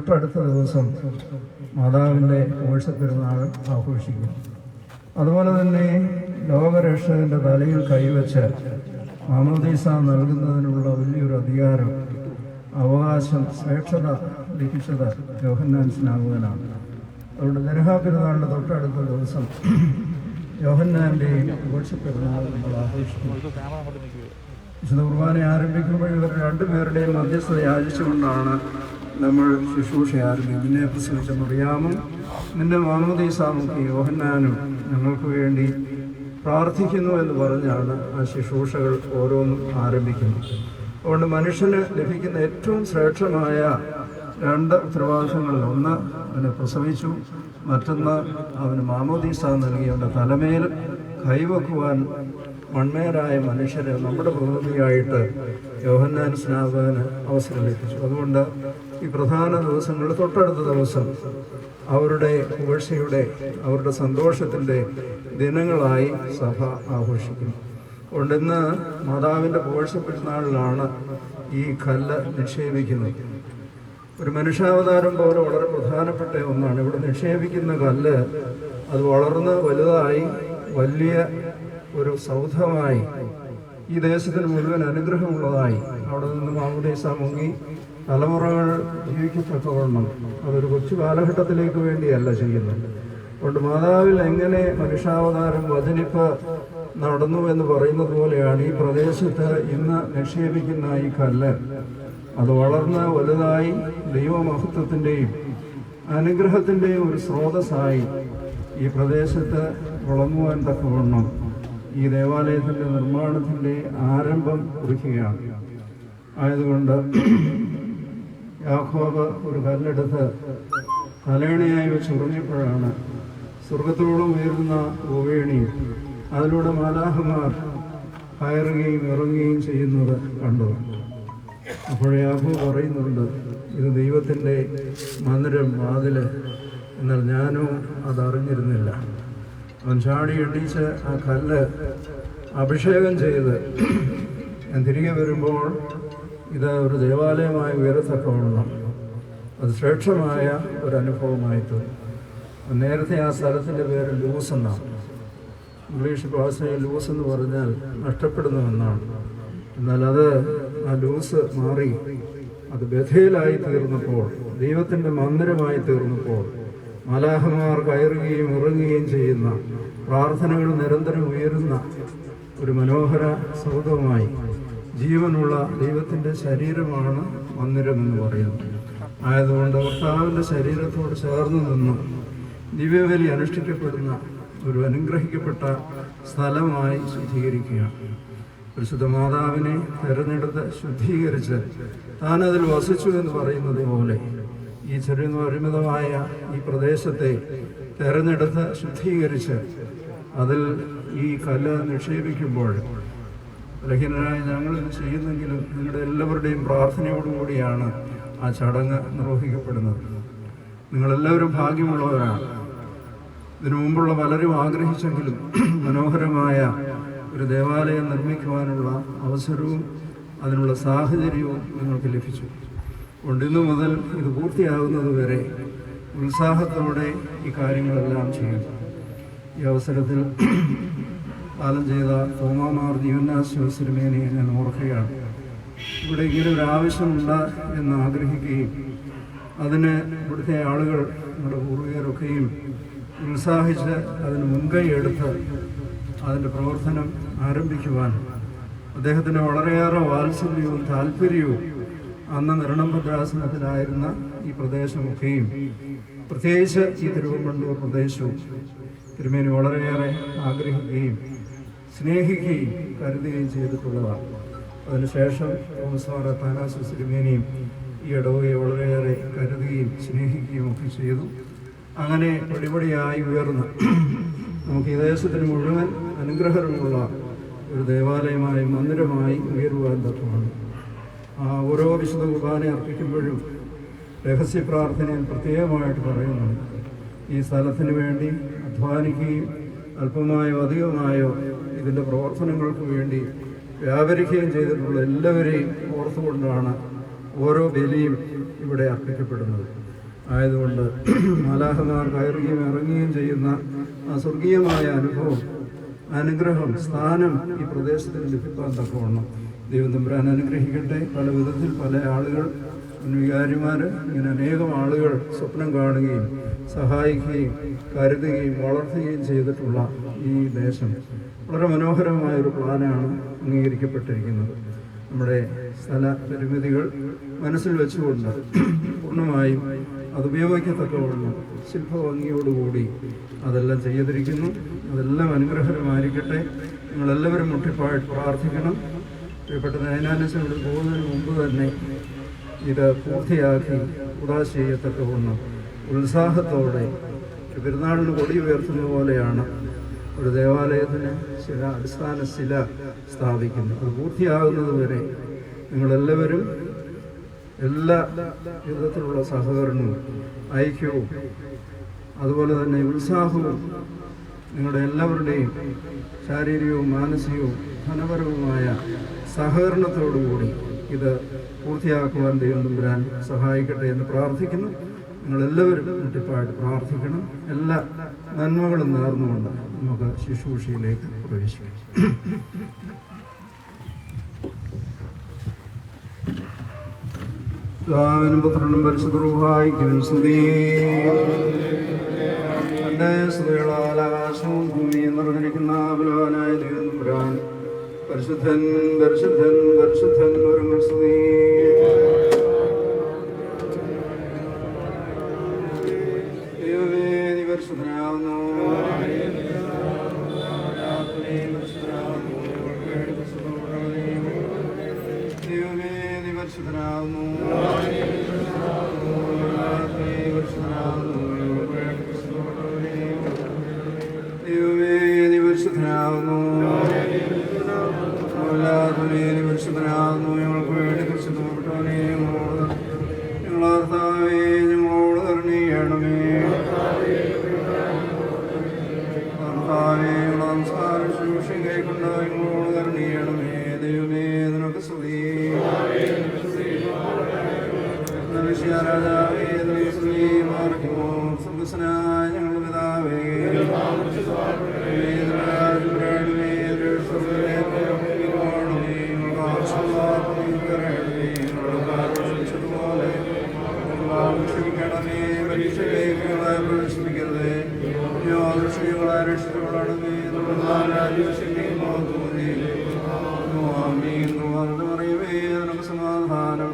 തൊട്ടടുത്ത ദിവസം മാതാവിൻ്റെ പെരുന്നാൾ ആഘോഷിക്കും. അതുപോലെ തന്നെ ലോകരക്ഷകൻ്റെ തലയിൽ കൈവച്ച് മാമോദീസ നൽകുന്നതിനുള്ള വലിയൊരു അധികാരം, അവകാശം, സ്വേച്ഛത ലഭിച്ചത് യോഹന്നാൻ സ്നാപകനാണ്. അതുകൊണ്ട് പെരുന്നാളിൻ്റെ തൊട്ടടുത്ത ദിവസം യോഹന്നാൻ്റെയും പെരുന്നാൾ നമ്മൾ ആഘോഷിക്കും. വിശുദ്ധ കുർബാന ആരംഭിക്കുമ്പോൾ ഇവർ രണ്ടുപേരുടെയും മധ്യസ്ഥത യാചിച്ചുകൊണ്ടാണ് നമ്മൾ ശുശ്രൂഷ ആരംഭിക്കും. നിന്നെ പ്രസവിച്ച മറിയാമും നിന്റെ മാമോദീസ മുഖി യോഹന്നാനും ഞങ്ങൾക്ക് വേണ്ടി പ്രാർത്ഥിക്കുന്നു എന്ന് പറഞ്ഞാണ് ആ ശുശ്രൂഷകൾ ഓരോന്നും ആരംഭിക്കുന്നത്. അതുകൊണ്ട് മനുഷ്യന് ലഭിക്കുന്ന ഏറ്റവും ശ്രേഷ്ഠമായ രണ്ട് ഉത്തരവാദിത്തങ്ങളിൽ ഒന്ന് അവനെ പ്രസവിച്ചു, മറ്റൊന്ന് അവന് മാമോദീസ നൽകി അവൻ്റെ തലമേൽ കൈവെക്കുവാൻ മൺമേരായ മനുഷ്യരെ നമ്മുടെ പ്രതിനിധിയായിട്ട് യോഹന്നാൻ സ്നാപകന് അവസരം ലഭിച്ചു. അതുകൊണ്ട് ഈ പ്രധാന ദിവസങ്ങളിൽ തൊട്ടടുത്ത ദിവസം അവരുടെ പുകഴ്ചയുടെ, അവരുടെ സന്തോഷത്തിൻ്റെ ദിനങ്ങളായി സഭ ആഘോഷിക്കുന്നു. അതുകൊണ്ട് ഇന്ന് മാതാവിൻ്റെ പുകഴ്ച പെരുന്നാളിലാണ് ഈ കല്ല് നിക്ഷേപിക്കുന്നത്. ഒരു മനുഷ്യാവതാരം പോലെ വളരെ പ്രധാനപ്പെട്ട ഒന്നാണ്. ഇവിടെ നിക്ഷേപിക്കുന്ന കല്ല് അത് വളർന്ന് വലുതായി വലിയ ഒരു സൗധമായി ഈ ദേശത്തിന് മുഴുവൻ അനുഗ്രഹമുള്ളതായി അവിടെ നിന്ന് മാമോദീസ മുങ്ങി തലമുറകൾ ജീവിക്കത്തക്കവണ്ണം അതൊരു കൊച്ചു കാലഘട്ടത്തിലേക്ക് വേണ്ടിയല്ല ചെയ്യുന്നത്. അതുകൊണ്ട് മാതാവിൽ എങ്ങനെ മനുഷ്യാവതാരം വചനിപ്പ് നടന്നു എന്ന് പറയുന്നത് പോലെയാണ് ഈ പ്രദേശത്ത് ഇന്ന് നിക്ഷേപിക്കുന്ന ഈ കല്ല്. അത് വളർന്ന് വലുതായി ദൈവമഹത്വത്തിൻ്റെയും അനുഗ്രഹത്തിൻ്റെയും ഒരു സ്രോതസ്സായി ഈ പ്രദേശത്ത് വിളങ്ങുവാൻ തക്കവണ്ണം ഈ ദേവാലയത്തിൻ്റെ നിർമ്മാണത്തിൻ്റെ ആരംഭം കുറിക്കുകയാണ്. ആയതുകൊണ്ട് യാക്കോബ് ഒരു കല്ലെടുത്ത് തലേണയായി വെച്ച് ഉറങ്ങിയപ്പോഴാണ് സ്വർഗത്തോളം ഉയർന്ന ഗോവേണി അതിലൂടെ മാലാഹമാർ കയറുകയും ഇറങ്ങുകയും ചെയ്യുന്നത് കണ്ടു. അപ്പോൾ യാക്കോബ് പറയുന്നുണ്ട്, ഇത് ദൈവത്തിൻ്റെ മന്ദിരം, വാതില്. എന്നാൽ ഞാനോ അതറിഞ്ഞിരുന്നില്ല. അവൻ ചാടി എണ്ണീച്ച് ആ കല്ല് അഭിഷേകം ചെയ്ത് ഞാൻ തിരികെ വരുമ്പോൾ ഇത് ഒരു ദേവാലയമായി ഉയരത്തക്കവണ്ണം അത് ശ്രേഷ്ഠമായ ഒരനുഭവമായി തോന്നി. നേരത്തെ ആ സ്ഥലത്തിൻ്റെ പേര് ലൂസ് എന്നാണ്. ഇംഗ്ലീഷ് ഭാഷയിൽ ലൂസ് എന്ന് പറഞ്ഞാൽ നഷ്ടപ്പെടുന്നുവെന്നാണ്. എന്നാൽ അത് ആ ലൂസ് മാറി അത് ബഥേലായി തീർന്നപ്പോൾ, ദൈവത്തിൻ്റെ മന്ദിരമായി തീർന്നപ്പോൾ, മാലാഹമാർ കയറുകയും ഇറങ്ങുകയും ചെയ്യുന്ന, പ്രാർത്ഥനകൾ നിരന്തരം ഉയരുന്ന ഒരു മനോഹര സൗധമായി ജീവനുള്ള ദൈവത്തിൻ്റെ ശരീരമാണ് മന്ദിരമെന്ന് പറയുന്നത്. ആയതുകൊണ്ട് കർത്താവിൻ്റെ ശരീരത്തോട് ചേർന്ന് നിന്ന് ദിവ്യബലി അനുഷ്ഠിക്കപ്പെടുന്ന ഒരു അനുഗ്രഹിക്കപ്പെട്ട സ്ഥലമായി ശുദ്ധീകരിക്കുകയാണ്. പരിശുദ്ധ മാതാവിനെ തിരഞ്ഞെടുത്ത് ശുദ്ധീകരിച്ച് താനതിൽ വസിച്ചു എന്ന് പറയുന്നത് പോലെ ഈ ചെറിയ പരിമിതമായ ഈ പ്രദേശത്തെ തിരഞ്ഞെടുത്ത് ശുദ്ധീകരിച്ച് അതിൽ ഈ കല്ല് നിക്ഷേപിക്കുമ്പോൾ ബലഹീനരായ ഞങ്ങളിത് ചെയ്യുന്നെങ്കിലും നിങ്ങളുടെ എല്ലാവരുടെയും പ്രാർത്ഥനയോടുകൂടിയാണ് ആ ചടങ്ങ് നിർവഹിക്കപ്പെടുന്നത്. നിങ്ങളെല്ലാവരും ഭാഗ്യമുള്ളവരാണ്. ഇതിനു മുമ്പുള്ള പലരും ആഗ്രഹിച്ചെങ്കിലും മനോഹരമായ ഒരു ദേവാലയം നിർമ്മിക്കുവാനുള്ള അവസരവും അതിനുള്ള സാഹചര്യവും നിങ്ങൾക്ക് ലഭിച്ചു. അതുകൊണ്ട് ഇന്നു മുതൽ ഇത് പൂർത്തിയാകുന്നത് വരെ ഉത്സാഹത്തോടെ ഈ കാര്യങ്ങളെല്ലാം ചെയ്യും. ഈ അവസരത്തിൽ കാലം ചെയ്ത തോമാമാർ ജീവനാശ്വാസരമേനെ ഞാൻ ഓർക്കുകയാണ്. ഇവിടെ ഇങ്ങനെ ഒരു ആവശ്യമുണ്ട് എന്ന് ആഗ്രഹിക്കുകയും അതിന് ഇവിടുത്തെ ആളുകൾ, നമ്മുടെ പൂർവികരൊക്കെയും ഉത്സാഹിച്ച് അതിന് മുൻകൈ എടുത്ത് അതിൻ്റെ പ്രവർത്തനം ആരംഭിക്കുവാൻ അദ്ദേഹത്തിൻ്റെ വളരെയേറെ വാത്സല്യവും താല്പര്യവും അന്ന് നിർണംഭദ്രാസനത്തിലായിരുന്ന ഈ പ്രദേശമൊക്കെയും പ്രത്യേകിച്ച് ഈ തിരുവമ്പണ്ടൂർ പ്രദേശവും തിരുമേനി വളരെയേറെ ആഗ്രഹിക്കുകയും സ്നേഹിക്കുകയും കരുതുകയും ചെയ്തിട്ടുള്ളതാണ്. അതിനുശേഷം തോമസ് മാർ അത്താനാസിസ് തിരുമേനിയും ഈ ഇടവകയെ വളരെയേറെ കരുതുകയും സ്നേഹിക്കുകയും ഒക്കെ ചെയ്തു. അങ്ങനെ പടിപടിയായി ഉയർന്ന് നമുക്ക് ഈ ദേശത്തിന് മുഴുവൻ അനുഗ്രഹമുള്ള ഒരു ദേവാലയമായി, മന്ദിരമായി ഉയരുവാൻ തക്കമാണ്. ഓരോ വിശുദ്ധ കുർബാന അർപ്പിക്കുമ്പോഴും രഹസ്യ പ്രാർത്ഥനയിൽ പ്രത്യേകമായിട്ട് പറയുന്നുണ്ട്, ഈ സ്ഥലത്തിന് വേണ്ടി അധ്വാനിക്കുകയും അല്പമായോ അധികമായോ ഇതിൻ്റെ പ്രവർത്തനങ്ങൾക്ക് വേണ്ടി വ്യാപരിക്കുകയും ചെയ്തിട്ടുള്ള എല്ലാവരെയും ഓർത്തുകൊണ്ടാണ് ഓരോ ബലിയും ഇവിടെ അർപ്പിക്കപ്പെടുന്നത്. ആയതുകൊണ്ട് മാലാഖമാർ കയറുകയും ഇറങ്ങുകയും ചെയ്യുന്ന ആ സ്വർഗീയമായ അനുഭവം, അനുഗ്രഹം, സ്ഥാനം ഈ പ്രദേശത്തിന് ലഭിക്കാൻ തക്കവണ്ണം ദൈവം തമ്പുരാൻ അനുഗ്രഹിക്കട്ടെ. പല വിധത്തിൽ പല ആളുകൾ, വികാരിമാർ, ഇങ്ങനെ അനേകം ആളുകൾ സ്വപ്നം കാണുകയും സഹായിക്കുകയും കരുതുകയും വളർത്തുകയും ചെയ്തിട്ടുള്ള ഈ ദേശം വളരെ മനോഹരമായൊരു പ്ലാനാണ് അംഗീകരിക്കപ്പെട്ടിരിക്കുന്നത്. നമ്മുടെ സ്ഥല പരിമിതികൾ മനസ്സിൽ വെച്ചുകൊണ്ട് പൂർണ്ണമായും അതുപയോഗിക്കത്തക്കവണ്ണം ശില്പഭംഗിയോടുകൂടി അതെല്ലാം ചെയ്തിരിക്കുന്നു. അതെല്ലാം അനുഗ്രഹകരമായിരിക്കട്ടെ. നിങ്ങളെല്ലാവരും മുട്ടിപ്പായിട്ട് പ്രാർത്ഥിക്കണം. പ്രിയപ്പെട്ട നയനാനസ് ഇവിടെ പോകുന്നതിന് മുമ്പ് തന്നെ ഇത് പൂർത്തിയാക്കി ഉദാശ ചെയ്യത്തക്കവണ്ണം ഉത്സാഹത്തോടെ പെരുന്നാളിന് കൊടി ഉയർത്തുന്ന പോലെയാണ് ഒരു ദേവാലയത്തിന് അടിസ്ഥാന ശില സ്ഥാപിക്കുന്നത്. അത് പൂർത്തിയാകുന്നത് വരെ നിങ്ങളെല്ലാവരും എല്ലാ വിധത്തിലുള്ള സഹകരണവും ഐക്യവും അതുപോലെ തന്നെ ഉത്സാഹവും നിങ്ങളുടെ എല്ലാവരുടെയും ശാരീരികവും മാനസികവും ധനപരവുമായ സഹകരണത്തോടുകൂടി ഇത് പൂർത്തിയാക്കുവാൻ ദൈവം തമ്പുരാൻ സഹായിക്കട്ടെ എന്ന് പ്രാർത്ഥിക്കുന്നു. നിങ്ങളെല്ലാവരും മുട്ടിപ്പായിട്ട് പ്രാർത്ഥിക്കണം. എല്ലാ നന്മകളും നേർന്നുകൊണ്ട് നമുക്ക് ശുശ്രൂഷയിലേക്ക് പ്രവേശിക്കാം. പിതാവിനും പുത്രനും പരിശുദ്ധ റൂഹായിക്കും സ്തുതി. തന്റെ സ്തുതികളാൽ ആകാശവും ഭൂമിയും നിറഞ്ഞിരിക്കുന്ന ബലവാനായ ദൈവം തമ്പുരാൻ പരിശുദ്ധൻ പരിശുദ്ധൻ പരിശുദ്ധൻ ഒരുങ്ങൾ സ്തുതി. ദൈവമേ നീ പരിശുദ്ധനാകുന്നു. ദൈവമേ നീ പരിശുദ്ധനാകുന്നു. ദൈവമേ നീ പരിശുദ്ധനാകുന്നു. പരിശുദ്ധനാകുന്നു. ഞങ്ങൾക്ക് വേണ്ടി പരിശുദ്ധപ്പെട്ടവനെ ഞങ്ങളാർത്താവേ ഞങ്ങളോട് കരുണീയണമേ. കർത്താവേ ഞങ്ങളുടെ നമസ്കാരം ശുശ്രൂഷയും കൈക്കൊണ്ട് ഞങ്ങളോട് കരുണീയണമേ. ദൈവമേ നിനക്ക് സ്തുതി. രാജാവേ നിനക്ക് സ്തുതി. മാർക്കുമോ സുഖസ്നായ ഞങ്ങളുടെ പിതാവേ ക്ഷമിക്കണമേ. പരീക്ഷകളെ പ്രവേശിപ്പിക്കരുതേ. യോദൃശ്യങ്ങളെ രക്ഷിക്കപ്പെടണമേ. പറയുമേ നമുക്ക് സമാധാനം.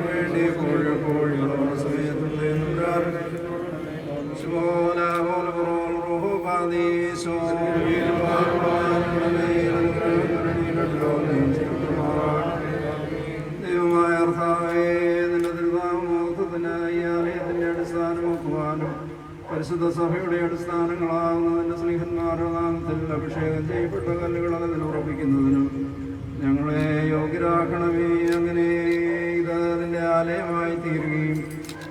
വേണ്ടി കോഴികളോട് സമയത്തുള്ള ദൈവമായ കർത്താവേ നിന്റെ തിരുനാമോഹത്തിനായി ആലയത്തിന്റെ അടിസ്ഥാനമാക്കുവാനും പരിശുദ്ധ സഭയുടെ അടിസ്ഥാനങ്ങളാകുന്ന നിന്റെ സ്നേഹന്മാരുടെ നാമത്തിൽ അഭിഷേകം ചെയ്യപ്പെട്ട കല്ലുകൾ അതിൽ ഉറപ്പിക്കുന്നതിനും ഞങ്ങളെ യോഗ്യരാക്കണമേ. അങ്ങനെ ഇത് നിന്റെ ആലയമായി തീരുകയും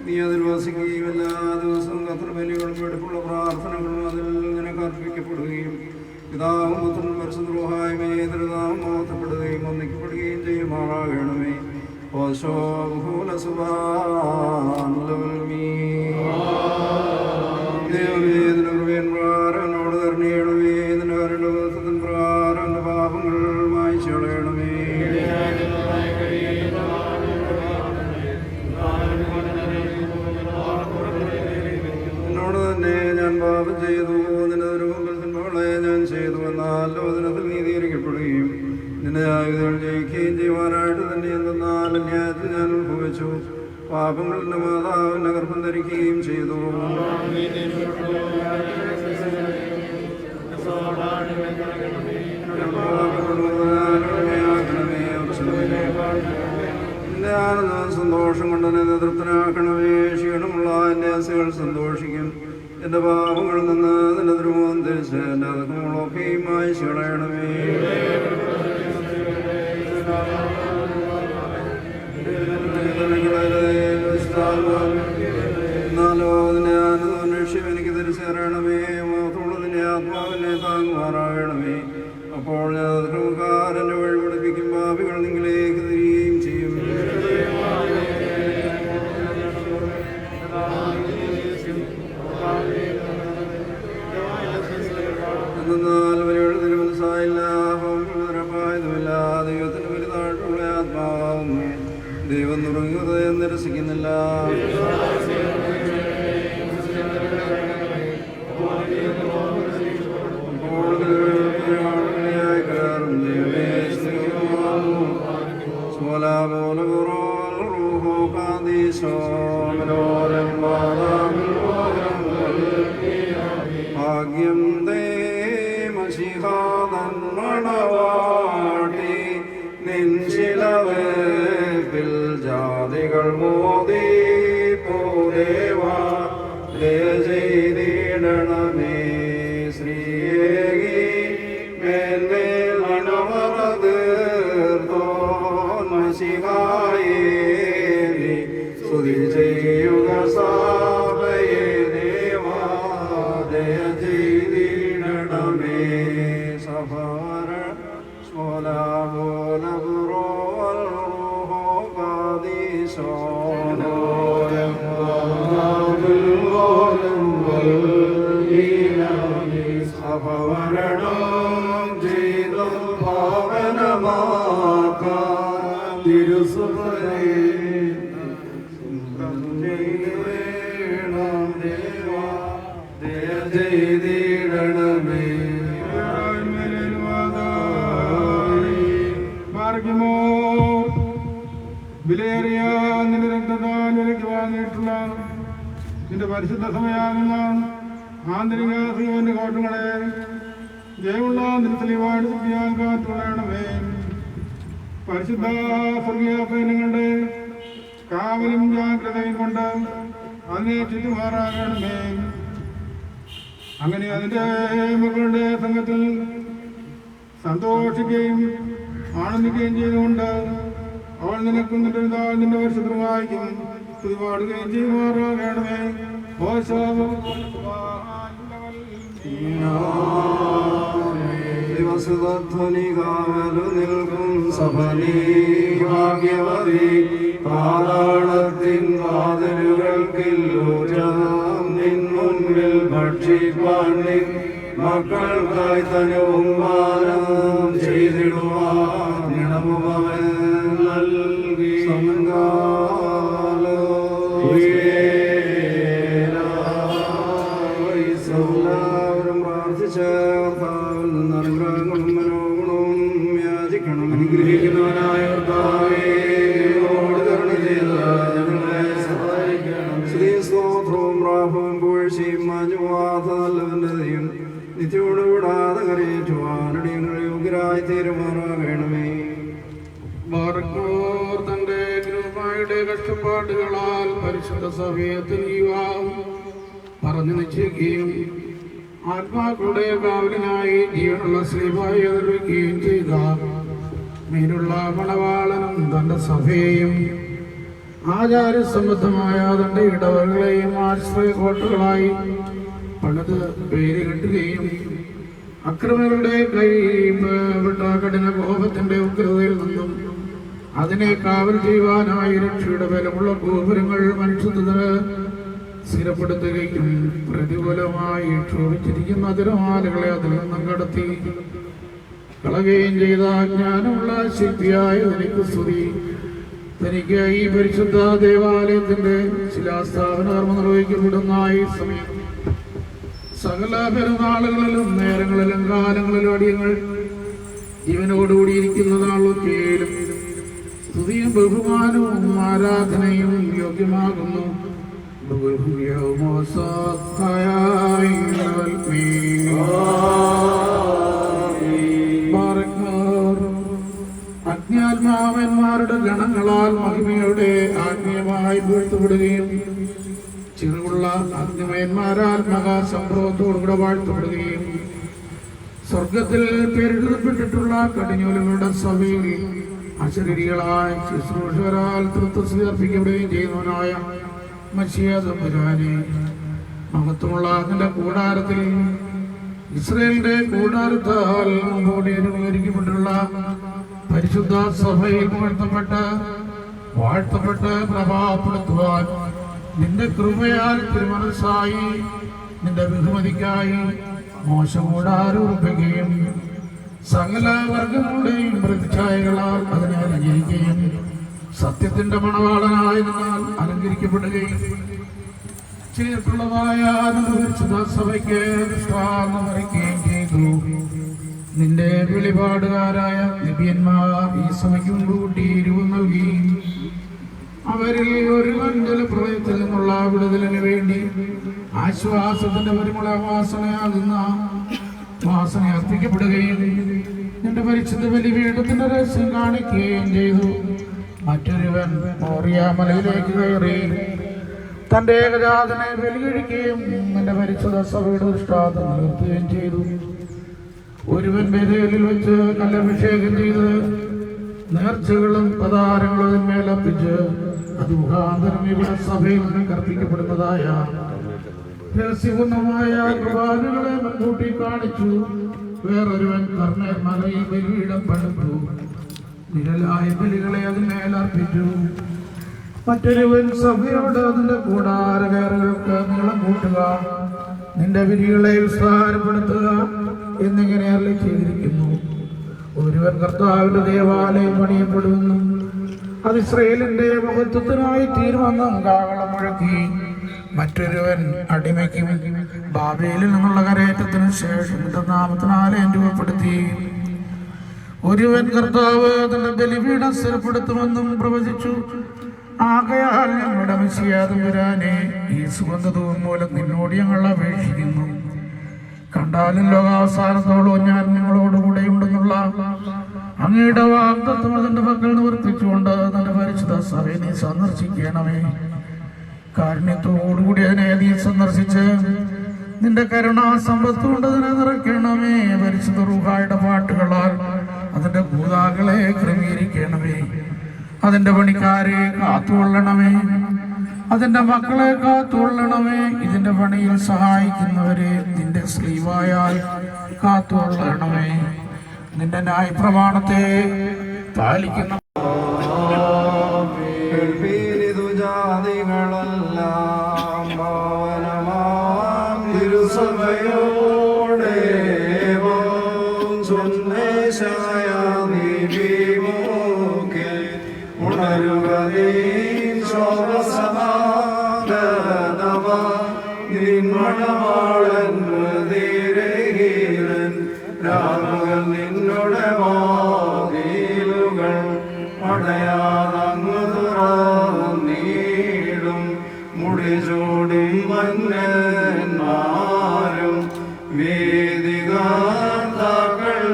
നീ അതിൽ വസിക്കുകയും എല്ലാ ദിവസവും കർത്തൃബലികളും വെടിപ്പുള്ള പ്രാർത്ഥനകളും അതിൽ നിനക്ക് അർപ്പിക്കപ്പെടുകയും പിതാവും പുത്രനും പരിശുദ്ധ റൂഹായുമേ തിരുനാമം മഹത്വപ്പെടുകയും വന്ദിക്കപ്പെടുകയും ചെയ്യുമാറാകണമേ. ദൈവമേ ഇതിന്റെ കൃപയൻ പ്രകാരം എന്നോട് കരുണയണമേ. ഇതിന്റെ കരുണ ദിവസത്തിൻ പ്രകാരം എന്റെ പാപങ്ങൾ മായ്ച്ചു കളയണമേ. എന്നോട് തന്നെ ഞാൻ പാപം ചെയ്തു. നിന്റെ രൂപത്തിൽ തിന്മകളെ ഞാൻ ചെയ്തു. എന്നാൽ ലോകത്തിൽ നീതീകരിക്കപ്പെടുകയും നിന്റെ ആയുധങ്ങൾ ജയിക്കുകയും ചെയ്യുവാനായിട്ട് തന്നെ എന്തെന്നാൽ അന്യായത്തിൽ ഞാൻ ഉത്ഭവിച്ചു. പാപങ്ങളുടെ മാതാവിന്റെ ഗർഭം ധരിക്കുകയും ചെയ്തു. നിന്റെ ആനന്ദം സന്തോഷം കൊണ്ട് എന്നെ തൃപ്തനാക്കണമേ. ക്ഷീണമുള്ള എൻ്റെ ആശകൾ സന്തോഷിക്കും. എൻ്റെ പാപങ്ങളിൽ നിന്ന് നിന്റെ ദ്രുവം ധരിച്ച് എൻ്റെ അതൊക്കെയും മായ്ച്ചു കളയണമേ. എന്നാലോ നിന്റെ ആനന്ദം ചേരണമേ. മഹത്തുള്ളതിൻ്റെ ആത്മാവിനെ താങ്ങുമാറാകണമേ. അപ്പോൾ ഞാൻ ക്രമക്കാരൻ്റെ വഴി പഠിപ്പിക്കും. പാപികൾ നിങ്ങളിലേക്ക് തിരികെയും ചെയ്യും. എന്നാൽ വരികൾ തിരുമനസ്സായില്ല, നിരപ്പായതുമില്ല. ദൈവത്തിന് പെരുന്നാട്ടുള്ള ആത്മാവുന്നു. ദൈവം നുറങ്ങുന്നത് നിരസിക്കുന്നില്ല. ഭാഗ്യം ദേ മഷിഹാതന്മണവാട്ടി നിൻശിലവേപ്പിൽ ജാതികൾ മോദി പോദേവാ ചെയ്തിടണമേ. ശ്രീയേകി മേന്മേൽ മണവറതീർത്തോൻ മഷിഹായേ സ്തുതി ചെയ്യുക സഭയെ ദേവാ ദയ ചെയ്തിടണമേ. സഭാര അപവരണം ചെയ്തു ഭാവനമാക്കാൻ തിരുസുഭരേ ദേവാ ദയ ചെയ്തിടണമേ. വിലയേറിയ നിന്റെ രക്തത്താൽ വിലയ്ക്ക് വാങ്ങിയിട്ടുള്ള നിന്റെ പരിശുദ്ധ സമയാകുന്ന ആന്തരിക ശ്രീവന്റെ കോട്ടങ്ങളെ ജയമുള്ള നിർത്തലിവാട് ശക്തിയാൽ കാത്തുകൊള്ളണമേ. പരിശുദ്ധ സ്വർഗീയ സൈന്യങ്ങളുടെ കാവലും ജാഗ്രതയും കൊണ്ട് അതിനെ ചുറ്റുമാറാകണമേ. അങ്ങനെ അതിൻ്റെ മക്കളുടെ സംഘത്തിൽ സന്തോഷിക്കുകയും ആനന്ദിക്കുകയും ചെയ്തുകൊണ്ട് അവൾ നിനക്കും നിന്റെ പിതാവ് നിന്റെ പരിശുദ്ധമായിരിക്കും സ്തുതി പാടുകയും ചെയ്യുമാറാകണമേ. ദിവസധ്വനി കാവലു നിൽക്കും സഭനീ ഭാഗ്യവതി പാതാളത്തിൻ വാതിലുകൾക്കില്ലൂറ്റം നിൻ മുൻപിൽ ഭക്ഷിപ്പാൻ നിൻ മക്കൾക്കായി തനവും മാനം ചെയ്തിടുവാൻ ഇണമുപവൻ നൽകി എല്ലാവരും പ്രാർത്ഥിച്ച കർത്താവിൽ നിന്ന് അനുഗ്രഹങ്ങളും മനോഗുണവും യാചിക്കണം. അനുഗ്രഹിക്കുന്നവനായ കർത്താവേ കരുണ ചെയ്ത് ഞങ്ങളെ സഹായിക്കണം. ശ്രീ സ്തോത്രവും പ്രാഭവും പുകഴ്ചയും മാഞ്ഞുപോകാത്ത നല്ലവൻ്റെയും നിത്യോട് വിടാതെ കരയേറ്റുവാനടിയങ്ങൾ യോഗ്യരായി തീരുമാനാകണമേ. ബാറക്കോർ തന്റെ ഗ്രൂപ്പായുടെ കഷ്ടപ്പാടുകളാൽ പരിശുദ്ധ സഭയെ തിരിയുവാൻ പറഞ്ഞു നിശ്ചയിക്കുകയും ആത്മാക്കളുടെ കാവലിനായി ജീവനുള്ള ശ്രീഭായി നിർവഹിക്കുകയും ചെയ്ത മീനുള്ള മണവാളനും തന്റെ സഭയെയും ആചാരസംബന്ധമായ തന്റെ ഇടവകളെയും ആശ്രയകോട്ടകളായി പണിത് പേര് കിട്ടുകയും അക്രമികളുടെ കൈപ്പെട്ട കഠിന കോപത്തിന്റെ ഉഗ്രതയിൽ നിന്നും അതിനെ കാവൽ ചെയ്യുവാനായി രക്ഷയുടെ ബലമുള്ള ഗോപുരങ്ങൾ മനുഷ്യത്തിന് സ്ഥിരപ്പെടുത്തുകയും പ്രതികൂലമായി ക്ഷോഭിച്ചിരിക്കുന്ന തിരമാലകളെ അതിൽ നിന്നും കടത്തി കളയുകയും ചെയ്ത ജ്ഞാനമുള്ള ശില്പിയായ തനിക്ക് സ്തുതി. തനിക്ക് ഈ പരിശുദ്ധ ദേവാലയത്തിന്റെ ശിലാസ്ഥാപന കർമ്മം നിർവഹിക്കപ്പെടുന്ന ഈ സമയം സകല പെരുന്നാളുകളിലും നേരങ്ങളിലും കാലങ്ങളിലും അടിയങ്ങൾ ജീവനോടുകൂടിയിരിക്കുന്ന നാളൊക്കെയും സ്തുതിയും ബഹുമാനവും ആരാധനയും യോഗ്യമാകുന്നു. അജ്ഞാത്മാവന്മാരുടെ ഗണങ്ങളാൽ മഹിമയുടെ ആത്മീയമായി വീഴ്ത്തപ്പെടുകയും ചിറകുള്ള അഗ്നിമയന്മാരാൽ മഹാസംഭവത്തോടുകൂടെ വാഴ്ത്തപ്പെടുകയും സ്വർഗത്തിൽ പേരെഴുതപ്പെട്ടിട്ടുള്ള കടിഞ്ഞൂലുകളുടെ സഭയിൽ അശരീരികളായ ശുശ്രൂഷകരാൽ തൃത്വം സമർപ്പിക്കപ്പെടുകയും ചെയ്യുന്നവനായ മശിയ തമ്പുരാനെ മഹത്വമുള്ള നിന്റെ കൂടാരത്തിൽ ഇസ്രായേലിന്റെ കൂടാരത്താൽ മുമ്പോടി രൂപീകരിക്കപ്പെട്ടുള്ള പരിശുദ്ധ സഭയിൽ വാഴ്ത്തപ്പെട്ട് പ്രഭാവപ്പെടുത്തുവാൻ നിന്റെ കൃപയാൽ തിരുമനസ്സായി നിന്റെ ബഹുമതിക്കായി മോശം കൂടാരൂർപ്പിക്കുകയും സകല വർഗങ്ങളുടെയും പ്രതിച്ഛായകളാൽ അതിനെ അലങ്കരിക്കുകയും സത്യത്തിന്റെ മണവാളനായി നിന്നാൽ അലങ്കരിക്കപ്പെടുകയും ചെയ്തിട്ടുള്ളതായ സഭയ്ക്ക് ദൃഷ്ടാന്തം വരയ്ക്കുകയും ചെയ്തു. നിന്റെ വെളിപാടുകാരായ ദിവ്യന്മാർ ഈ സഭയ്ക്ക് മുൻകൂട്ടി രൂപം നൽകി അവരിൽ ഒരുവൻ ജലപ്രളയത്തിൽ നിന്നുള്ള വിടുതലിന് വേണ്ടി ആശ്വാസത്തിന്റെ പരിമള വാസന അർപ്പിക്കപ്പെടുകയും നിന്റെ പരിശുദ്ധ ബലിപീഠത്തിന്റെ രഹസ്യം കാണിക്കുകയും ചെയ്തു. മറ്റൊരുവൻ മോറിയാമലയിലേക്ക് കയറി തന്റെ ഏകജാതനെ ബലികഴിക്കുകയും നിന്റെ പരിശുദ്ധ സഭയുടെ ദൃഷ്ടാന്തം നിർത്തുകയും ചെയ്തു. ഒരുവൻ ബേഥേലിൽ വെച്ച് കല്ലഭിഷേകം ചെയ്ത് നേർച്ചകളും പതാരങ്ങളും അതിന്മേലർപ്പിച്ച് അത് മുഖാന്തരം ഇവിടെ സഭയിൽ നിന്ന് കർപ്പിക്കപ്പെടുന്നതായ രഹസ്യപൂർണമായ കുർബാനകളെ മുൻകൂട്ടി കാണിച്ചു. വേറൊരുവൻ കർണേൽ മലയിൽ ബലിപീഠം പണിതു നിഴലായ ബലികളെ അതിന്മേലർപ്പിച്ചു. മറ്റൊരുവൻ സഭയോട് അതിന്റെ കൂടാരവേറുകൾക്ക് നീളം കൂട്ടുക, നിന്റെ വിധികളെ വിസ്താരപ്പെടുത്തുക എന്നിങ്ങനെ അരുളി ചെയ്തിരിക്കുന്നു. ഒരുവൻ കർത്താവിന്റെ ദേവാലയം പണിയപ്പെടുമെന്നും അത് ഇസ്രായേലിന്റെ മഹത്വത്തിനായി തീരുമെന്നും കാഹളം മുഴക്കി. മറ്റൊരുവൻ അടിമയ്ക്കും ബാബേലിൽ നിന്നുള്ള കരയേറ്റത്തിനു ശേഷം നാമത്തിനാലയം രൂപപ്പെടുത്തി. ഒരുവൻ കർത്താവ് തന്റെ ബലിപീഠം സ്ഥിരപ്പെടുത്തുമെന്നും പ്രവചിച്ചു. ആകയാൽ ഞങ്ങളുടെ മെസ്സിയാതമ്പുരാനെ ഈ സുഗന്ധവും മൂലം നിന്നോട് ഞങ്ങൾ അപേക്ഷിക്കുന്നു. കണ്ടാലും ലോകാവസാനത്തോളം ഞാൻ നിങ്ങളോടുകൂടെ ഉണ്ടെന്നുള്ള അങ്ങയുടെ വാഗ്ദത്തം അതിന്റെ പക്കൽ നിവർത്തിച്ചുകൊണ്ട് തന്റെ പരിശുദ്ധ സഭയെ നീ സന്ദർശിക്കണമേ. കാരുണ്യത്തോടുകൂടി അതിനെ നീ സന്ദർശിച്ച് നിന്റെ കരുണാസമ്പത്ത് കൊണ്ട് അതിനെ നിറയ്ക്കണമേ. പരിശുദ്ധ റൂഹായുടെ പാട്ടുകളാൽ അതിന്റെ ഭൂതാകളെ ക്രമീകരിക്കണമേ. അതിന്റെ പണിക്കാരെ കാത്തുകൊള്ളണമേ, അതിന്റെ മക്കളെ കാത്തുകൊള്ളണമേ. ഇതിന്റെ പണിയിൽ സഹായിക്കുന്നവരെ നിന്റെ സ്ലീവായാൽ കാത്തുകൊള്ളണമേ. നിന്റെ ന്യായപ്രമാണത്തെ പാലിക്കുന്ന ജാതികളെല്ലാം ഭവനമാം തിരുസഭയോടെ സന്ദേശായ നീവിമോക്കെ ഉണരുക നീ ശോഭസമാഗതവ നിന്മണവാളൻ ഹൃദയഹീരൻ രാമുകൾ നിന്നുടെ വാതിലുകൾ അടയാതങ്ങു തുറന്നീടും മുടിചൂടും മന്നന്മാരും വേദികാർത്താക്കൾ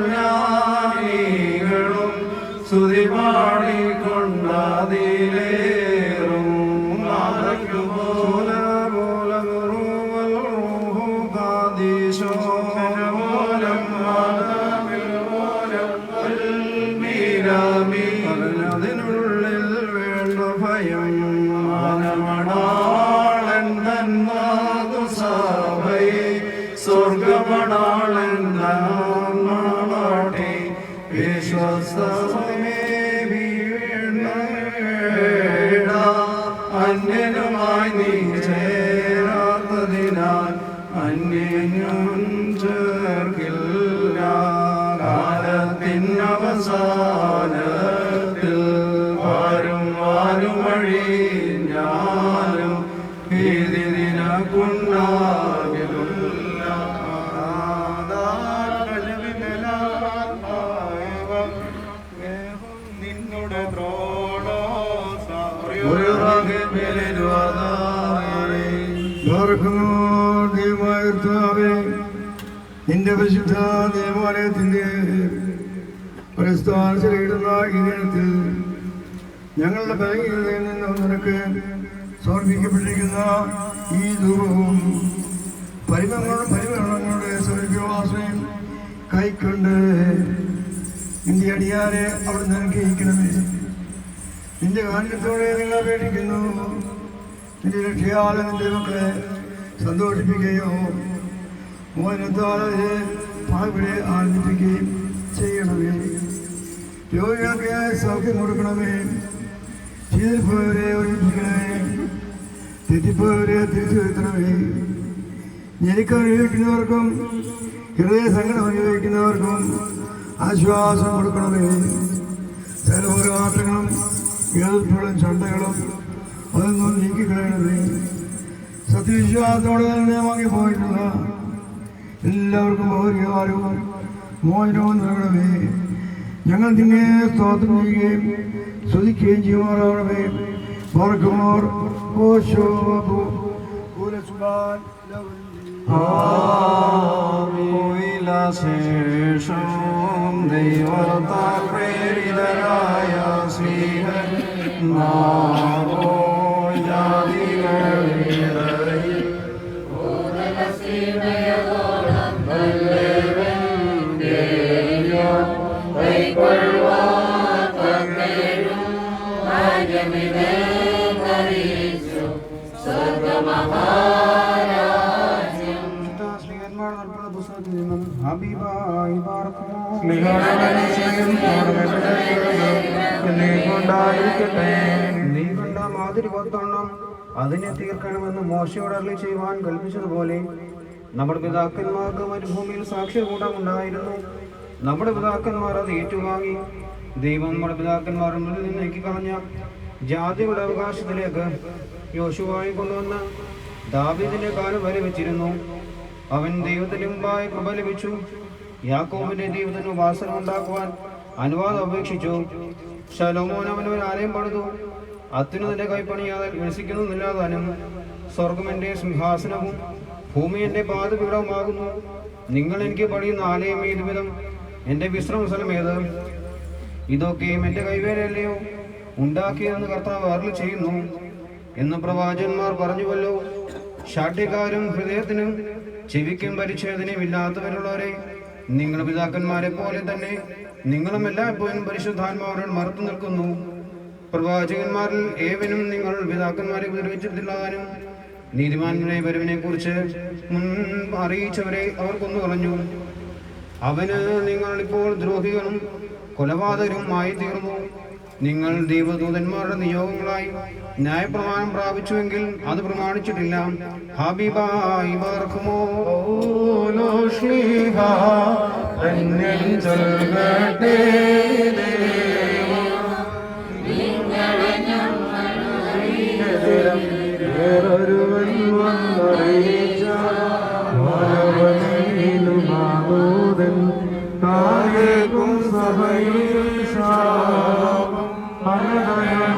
ജ്ഞാനികളും സ്തുതി പാടിക്കൊണ്ടതിലേറും അതിനുള്ളിൽ വേണ്ട ഭയം മാനമണാളൻ തന്മാതു സഭയെ സ്വർഗമണാളൻ നാട്ടെ വിശ്വസ്തമേ അന്യനുമായി നീ ചേരാത്തതിനാൽ അന്യനും ചേർക്കില്ല. കാലത്തിനവസാനത്തിൽ ആരും വഴിഞ്ഞാലും ഭീതി നിനക്കുണ്ടാകില്ല. നിന്നുടെ നിന്റെ പരിശുദ്ധ ദേവാലയത്തിന്റെ പ്രസ്ഥാനത്തിലിടുന്ന ഈ ദിനത്തിൽ ഞങ്ങളുടെ ബലഹീനതയിൽ നിന്ന് നിനക്ക് സമർപ്പിക്കപ്പെട്ടിരിക്കുന്ന ഈ ധൂപവും പരിമളങ്ങളുടെ സ്വർഗവാസനയും കൈക്കൊണ്ട് നിന്റെ അടിയാരെ അവിടെ അനുഗ്രഹിക്കണമേ. നിന്റെ കാരുണ്യത്തോടെ നിങ്ങൾ അപേക്ഷിക്കുന്നു. നിന്റെ രക്ഷയാലെ നിന്റെ മക്കളെ സന്തോഷിപ്പിക്കുകയോ മോഹനത്താലെ പാവിടെ ആനന്ദിപ്പിക്കുകയും ചെയ്യണമേ. രോഗികൾക്ക് സൗഖ്യം കൊടുക്കണമേ. ചെയ്തിപ്പോയവരെ ഒരുമിപ്പിക്കണമേ. തെറ്റിപ്പോയവരെ തിരിച്ചു വരുത്തണമേ. ഞെരുക്കം അനുഭവിക്കുന്നവർക്കും ഹൃദയ സങ്കടം അനുഭവിക്കുന്നവർക്കും ആശ്വാസം കൊടുക്കണമേ. സകലപോരാട്ടങ്ങളും എതിർപ്പുകളും ചണ്ടകളും അതൊന്നും നീക്കിക്കളയണമേ. സത്യവിശ്വാസത്തോടെ തന്നെ വാങ്ങിപ്പോയിട്ടുള്ള എല്ലാവർക്കും ഭൗതികകാലവും മോചനവും നൽകണമേ. ഞങ്ങൾ നിന്നെ സ്തോത്രം ചെയ്യുകയും സ്തുതിക്കുകയും ചെയ്യുമാറാകണമേ. വർഗമോർ ശേഷം ദൈവത്താൽ പ്രേരിതരായ ശ്രീഹന്മാരോ ജാതികളിടയിൽ നീ കണ്ട മാതിരി കൊത്തണം അതിനെ തീർക്കണമെന്ന് മോശയോട് അരുളി ചെയ്യുവാൻ കൽപ്പിച്ചതുപോലെ നമ്മുടെ പിതാക്കന്മാർക്ക് മരുഭൂമിയിൽ സാക്ഷ്യകൂട്ടമുണ്ടായിരുന്നു. നമ്മുടെ പിതാക്കന്മാർ അത് ഏറ്റുവാങ്ങി. ദൈവം നമ്മുടെ പിതാക്കന്മാരുടെ മുന്നിൽ നിന്ന് നീക്കിക്കളഞ്ഞ ജാതിയുടെ അവകാശത്തിലേക്ക് യോശുവായി കൊണ്ടുവന്ന് ദാവീദിന്റെ കാലം വരെ വെച്ചിരുന്നു. അവൻ ദൈവത്തിന് മുമ്പായി കൃപ ലഭിച്ചു. യാക്കോബിന്റെ ദൈവത്തിന് ഉപാസനം ഉണ്ടാക്കുവാൻ അനുവാദം അപേക്ഷിച്ചു. ശലോമോൻ അവനൊരു ആലയം പണിതു. അത്യുന്നതന്റെ കൈപ്പണിയാതെ വിമർശിക്കുന്നതില്ലാതാനും സ്വർഗം എന്റെ സിംഹാസനവും ഭൂമി എന്റെ പാദപീഠവുമാകുന്നു. നിങ്ങൾ എനിക്ക് പണിയുന്ന ആലയം ഏത് വിധം, എന്റെ വിശ്രമ സ്ഥലം ഏത്? ഇതൊക്കെയും എന്റെ കൈവേലയല്ലയോ ഉണ്ടാക്കിയതെന്ന് കർത്താവ് അരുളി ചെയ്യുന്നു എന്ന് പ്രവാചകന്മാർ പറഞ്ഞുവല്ലോ. ശാഠ്യക്കാരും ഹൃദയത്തിനും ചെവിക്കും പരിച്ഛേദനയും ഇല്ലാത്തവരുള്ളവരെ, നിങ്ങളുടെ പിതാക്കന്മാരെ പോലെ തന്നെ നിങ്ങളും എല്ലായ്പ്പോഴും പരിശുദ്ധാത്മാവരോട് മറുത്തു നിൽക്കുന്നു. പ്രവാചകന്മാരിൽ ഏവനും നിങ്ങൾ പിതാക്കന്മാരെ ഉപദ്രവിച്ചിട്ടില്ലാതാനും നീതിമാന്മാരുടെ വരവിനെ കുറിച്ച് മുൻ അറിയിച്ചവരെ അവർ കൊന്നുകളഞ്ഞു. അവന് നിങ്ങൾ ഇപ്പോൾ ദ്രോഹികളും കൊലപാതകരും ആയി തീർന്നു. നിങ്ങൾ ദൈവദൂതന്മാരുടെ നിയോഗങ്ങളായി ന്യായപ്രമാണം പ്രാപിച്ചുവെങ്കിൽ അത് പ്രമാണിച്ചിട്ടില്ല. ഹബീബായി ബർഖുമോ വേറൊരുവൻ വന്നറിയിച്ച താഴേക്കും സഭയിൽ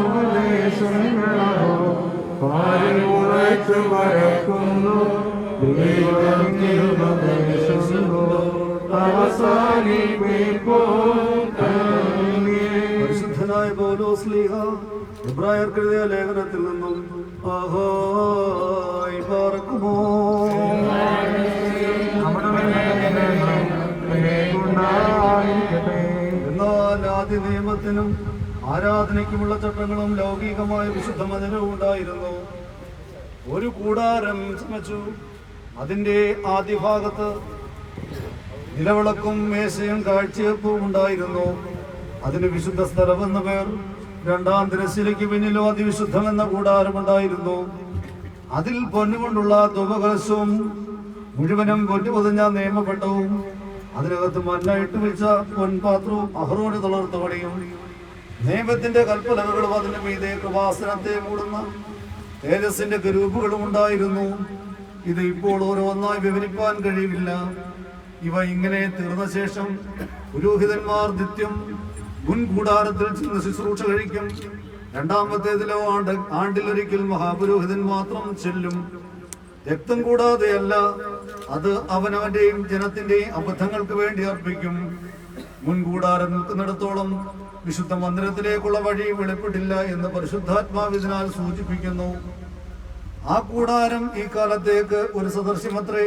ഉപദേശങ്ങളോ പാരിമുറച്ചു പരക്കുന്നു. പരിശുദ്ധനായ പൗലോസ് ശ്ലീഹ എബ്രായർക്ക് എഴുതിയ ലേഖനത്തിൽ നിന്നും പാർക്കുമോ എന്നാൽ ആദ്യ നിയമത്തിനും ആരാധനയ്ക്കുമുള്ള ചട്ടങ്ങളും ലൗകികമായ വിശുദ്ധ മന്ദിരവും ഉണ്ടായിരുന്നു. ഒരു കൂടാരം ചമച്ചു. അതിന്റെ ആദ്യ ഭാഗത്ത് നിലവിളക്കും മേശയും കാഴ്ചയപ്പവും ഉണ്ടായിരുന്നു. അതിന് വിശുദ്ധ സ്ഥലമെന്ന പേർ. രണ്ടാം തിരശ്ശീലയ്ക്ക് പിന്നിലോ അതിവിശുദ്ധമെന്ന കൂടാരമുണ്ടായിരുന്നു. അതിൽ പൊന്നുകൊണ്ടുള്ള ധൂപകലശവും മുഴുവനും പൊന്നു പൊതിഞ്ഞ നിയമപ്പെട്ടവും അതിനകത്ത് മന്ന ഇട്ടുവെച്ച പൊൻപാത്രവും അഹ്റോന് തളർത്ത പണിയും നിയമത്തിന്റെ കൽപ്പലകകളും അതിന്റെ മീതെ കൃപാസനത്തെ മൂടുന്ന തേജസ്സിന്റെ കരൂപുകളും ഉണ്ടായിരുന്നു. ഇത് ഇപ്പോൾ ഓരോന്നായി വിവരിപ്പാൻ കഴിയില്ല. ഇവ ഇങ്ങനെ തീർന്ന ശേഷം പുരോഹിതന്മാർ നിത്യം മുൻകൂടാരത്തിൽ ചെന്ന് ശുശ്രൂഷ കഴിക്കും. രണ്ടാമത്തേതിലോ ആണ്ടിലൊരിക്കൽ മഹാപുരോഹിതൻ മാത്രം ചെല്ലും. രക്തം കൂടാതെയല്ല, അത് അവനവന്റെയും ജനത്തിന്റെയും അബദ്ധങ്ങൾക്ക് വേണ്ടി അർപ്പിക്കും. മുൻകൂടാരം നിൽക്കുന്നിടത്തോളം വിശുദ്ധ മന്ദിരത്തിലേക്കുള്ള വഴി വെളിപ്പെട്ടില്ല എന്ന് പരിശുദ്ധാത്മാവിനാൽ സൂചിപ്പിക്കുന്നു. ആ കൂടാരം ഈ കാലത്തേക്ക് ഒരു സദൃശ്യമത്രേ.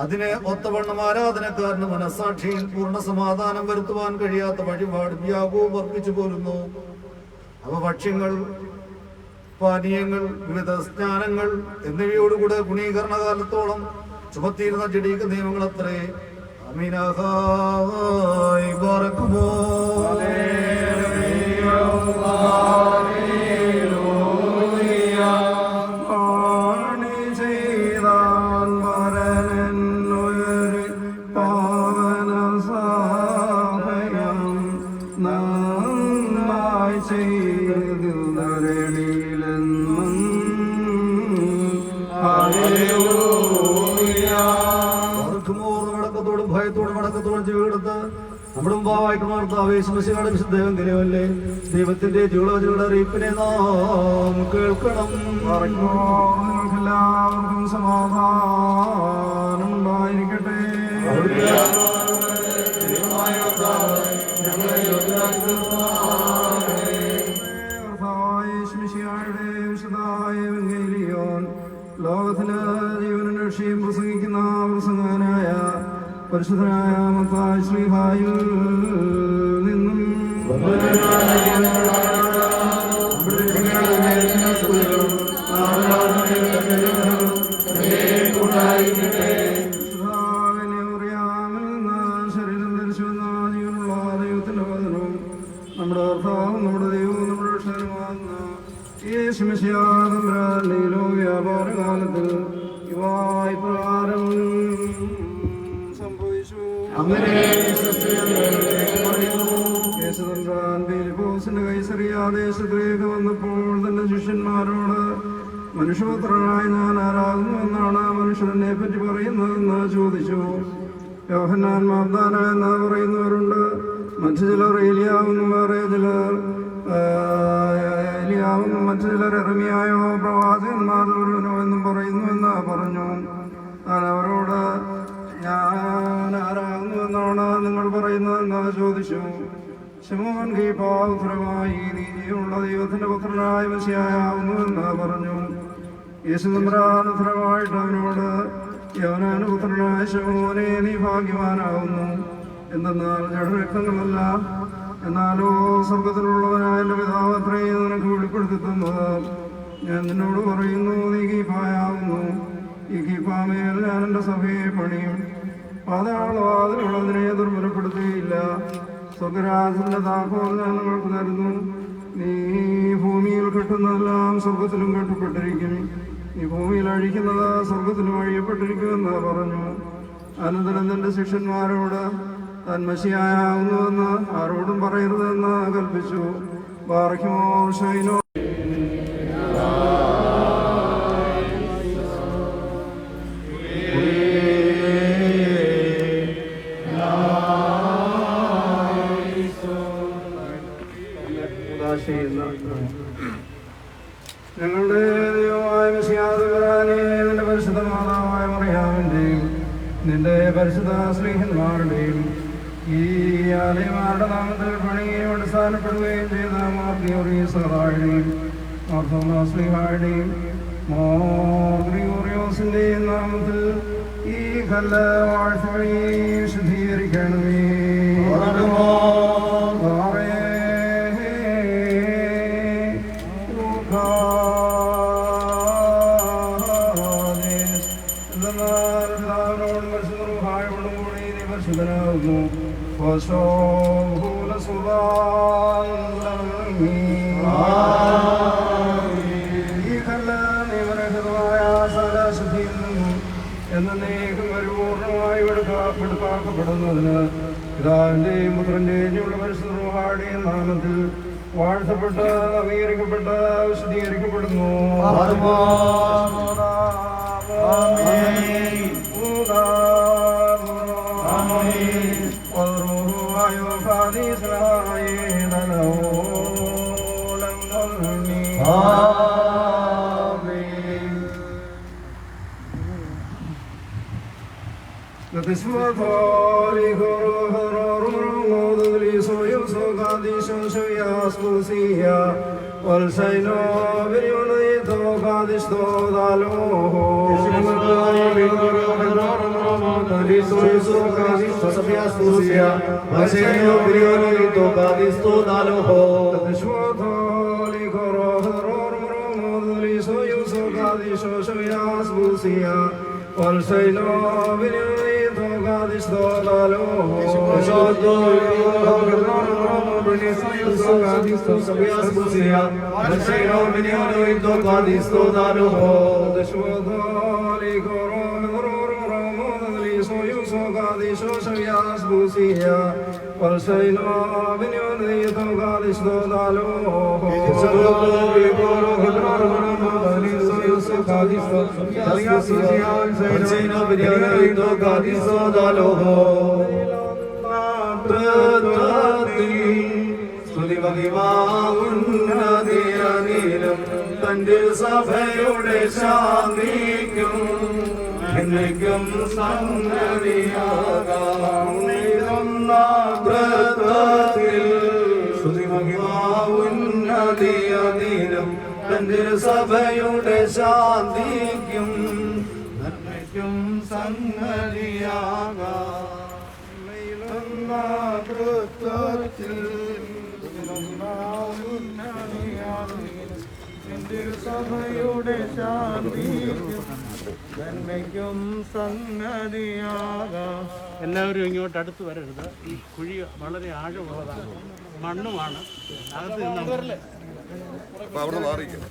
അതിന് ഒത്തവണ്ണം ആരാധനക്കാരന് മനസ്സാക്ഷിയിൽ പൂർണ്ണ സമാധാനം വരുത്തുവാൻ കഴിയാത്ത വഴിപാട് യാഗവും അർപ്പിച്ചു പോരുന്നു. അവ ഭക്ഷ്യങ്ങൾ പാനീയങ്ങൾ, വിവിധ സ്നാനങ്ങൾ എന്നിവയോടുകൂടെ പുണീകരണ കാലത്തോളം ചുമത്തിയിരുന്ന ജഡീക നിയമങ്ങൾ അത്രേ. അമീനാഹായ് ബാറക്കുമോ. ഭയത്തോടും അടക്കത്തോടും ചെവിടുത്ത് നമ്മുടെ മുമ്പാവായിട്ട് ആവേശമശികളുടെ വിശുദ്ധേവല്ലേ ദൈവത്തിന്റെ ജീവളവചകളുടെ അറിയിപ്പിനെ നാം കേൾക്കണം. എല്ലാവർക്കും സമാധാനം ഉണ്ടായിരിക്കട്ടെ. ലോകത്തിന് ജീവനും രക്ഷയും പ്രസംഗിക്കുന്ന പ്രസംഗനായ പരിശുദ്ധനായ മത്തായി ശ്ലീഹായിൽ നിന്നും ശരീരം ധരിച്ചു വന്ന ജീവനുള്ള ദൈവത്തിന്റെ വചനവും നമ്മുടെ കർത്താവും നമ്മുടെ ദൈവവും നമ്മുടെ രക്ഷകനുമാകുന്ന യേശുമിശിഹാ വ്യാപാരകാലത്തിൽ ഇവായി പ്രകാരം സംഭവിച്ചു. ഫിലിപ്പോസിന്റെ കൈസറിയാദേശത്തിലേക്ക് വന്നപ്പോൾ തന്റെ ശിഷ്യന്മാരോട് മനുഷ്യപുത്രനായ ഞാൻ ആരാകുന്നു എന്നാണ് മനുഷ്യനെ പറ്റി പറയുന്നതെന്ന് ചോദിച്ചു. യോഹന്നാൻ മാർദാന എന്ന് പറയുന്നവരുണ്ട്, മറ്റു ചിലർ ഏലിയാവെന്നും വേറെ ചിലർ ഏലിയാവെന്നും മറ്റു ചിലർ എറമിയായോ പ്രവാചകന്മാരിൽ ഒരുവനോ എന്നും പറയുന്നു എന്ന് പറഞ്ഞു. ഞാൻ അവരോട് ഞാൻ ആരാകുന്നുവെന്നാണ് നിങ്ങൾ പറയുന്നതെന്ന് ചോദിച്ചു. ശിമോൻ ഉത്തരമായി നീ ജീവനുള്ള ദൈവത്തിന്റെ പുത്രനായ മെസ്സിയായാവുന്നുവെന്ന് പറഞ്ഞു. യേശു തമ്പുരാൻ ഉത്തരമായിട്ട് അവനോട് യോനാന്റെ പുത്രനായ ശിമോനെ നീ ഭാഗ്യവാനാവുന്നു, എന്തെന്നാൽ ജഡരക്തങ്ങളല്ല എന്നാലോ സ്വർഗത്തിലുള്ളവനായ എൻ്റെ പിതാവ് അത്രയും നിനക്ക് വെളിപ്പെടുത്തി തന്നത്. ഞാൻ നിന്നോട് പറയുന്നു, നീ കീപ്പായാവുന്നു. ഈ കീപ്പാമേൽ ഞാൻ എൻ്റെ സഭയെ പണിയും, പാതാളവാതിലുള്ളതിനെ ദുർബലപ്പെടുത്തുകയില്ല. സ്വർഗരാജന്റെ താക്കോൽ ഞാൻ നിങ്ങൾക്ക് തരുന്നു. നീ ഭൂമിയിൽ കെട്ടുന്നതെല്ലാം സ്വർഗത്തിലും കെട്ടപ്പെട്ടിരിക്കും, നീ ഭൂമിയിൽ അഴിക്കുന്നത് സ്വർഗത്തിലും അഴിയപ്പെട്ടിരിക്കുമെന്ന് പറഞ്ഞു. അനന്തരം തന്റെ ശിഷ്യന്മാരോട് താൻ മെസ്സിയായാവുന്നുവെന്ന് ആരോടും പറയരുതെന്ന് കൽപ്പിച്ചു. ബാറയ്ക്കുമോ ഷൈനോ. ഞങ്ങളുടെ ദൈവമായ മെസ്സിയാതവരാനെ നിന്റെ പരിശുദ്ധ മാതാവായ മറിയാമിൻ്റെയും നിന്റെ പരിശുദ്ധ സ്നേഹന്മാരുടെയും ഈ ആലയമാരുടെ നാമത്തിൽ പണിയുകയും അടിസ്ഥാനപ്പെടുകയും ചെയ്ത മാർഗ്രിയോറിയസുടെയും മാർത്തോമാസ്ലിഹായുടെയും മോർഗ്രിയോറിയോസിൻ്റെയും നാമത്തിൽ ഈ കല്ല് വാഴ്ത്തുവഴി ശുദ്ധീകരിക്കണമേ. എന്നേക്കും പരിപൂർണമായി വെടുക്കാക്കപ്പെടുന്നതിന് പിതാവിന്റെയും പുത്രന്റെയും പരിശുദ്ധരുടെയും നാമത്തിൽ വാഴ്ത്തപ്പെട്ട് നവീകരിക്കപ്പെട്ട് വിശദീകരിക്കപ്പെടുന്നു. Busia, Olseno, Vinito, Gadisto, Dalo, Soto, Gadisto, Sabias Busia, Olseno, Vinito, Gadisto, Dalo, the Shodoli, Soyuso, Gadisto, Sabias Busia, Olseno, Vinito, Gadisto, Dalo, തന്റെ സഭയുടെ ശാന്തിക്കും എന്നേക്കും സംഗതിയാകാം ഉന്നതിയതീനം തന്റെ സഭയുടെ ശാന്തിക്കും നന്മയ്ക്കും സംഗതിയാകാം സഭയുടെ ശാന്തിക്കും നന്മയ്ക്കും സംഗതിയാകാം. എല്ലാവരും ഇങ്ങോട്ട് അടുത്ത് വരരുത്. ഈ കുഴി വളരെ ആഴമുള്ളതാണ്, മണ്ണുമാണ്. അകത്ത് നിന്ന് അവിടെ മാറിക്കും.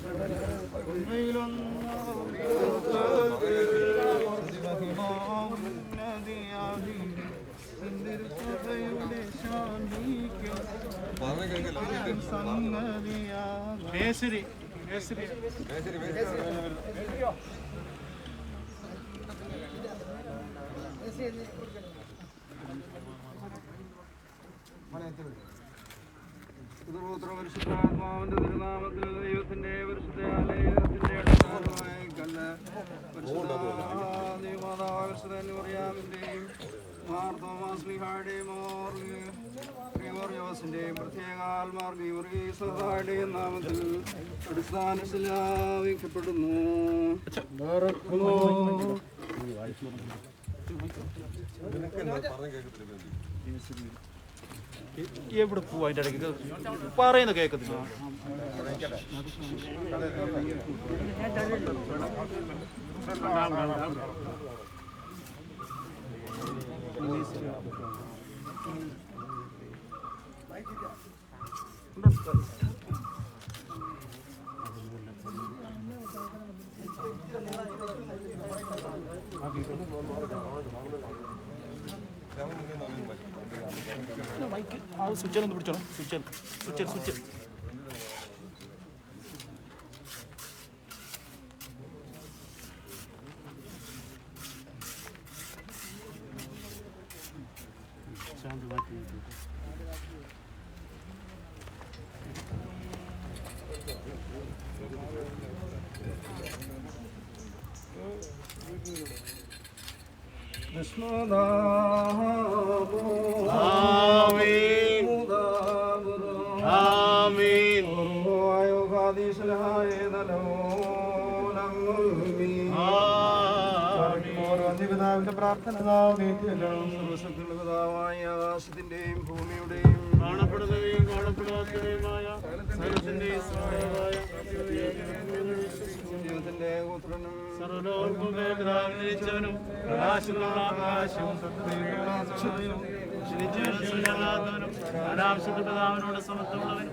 മേശരി മേശരി പരിശുദ്ധാത്മാവിന്റെ തിരുനാമത്തിൽ ദൈവത്തിന്റെ പരിശുദ്ധ ആലയത്തിന്റെ അടിസ്ഥാനമായി കല്ല് പരിശുദ്ധാദിമാതാവിന്റെയും മാർത്തോമാസ്ലിഹായുടെയും ഗ്രിഗോറിയോസിന്റെയും പ്രത്യേകാൽ മാർ ഗീവർഗീസഹായുടെയും നാമത്തിൽ അടിസ്ഥാന ശിലാവിക്കപ്പെടുന്നു. എവിടെ പോവാ? അതിൻ്റെ ഇടയ്ക്ക് പറയുന്ന കേൾക്കത്തില്ല. സ്വിച്ച് പിടിച്ചോളാം. സ്വിച്ച് ആകാശത്തിന്റെയും ഭൂമിയുടെയും കാണപ്പെടുന്നവയും കാണപ്പെടാത്തവയുമായ ദൈവത്തിന്റെ പുത്രനും സർവലോകവും പ്രകാശമുള്ള ആകാശവും പിതാവിനോട് സമത്വമുള്ളവൻ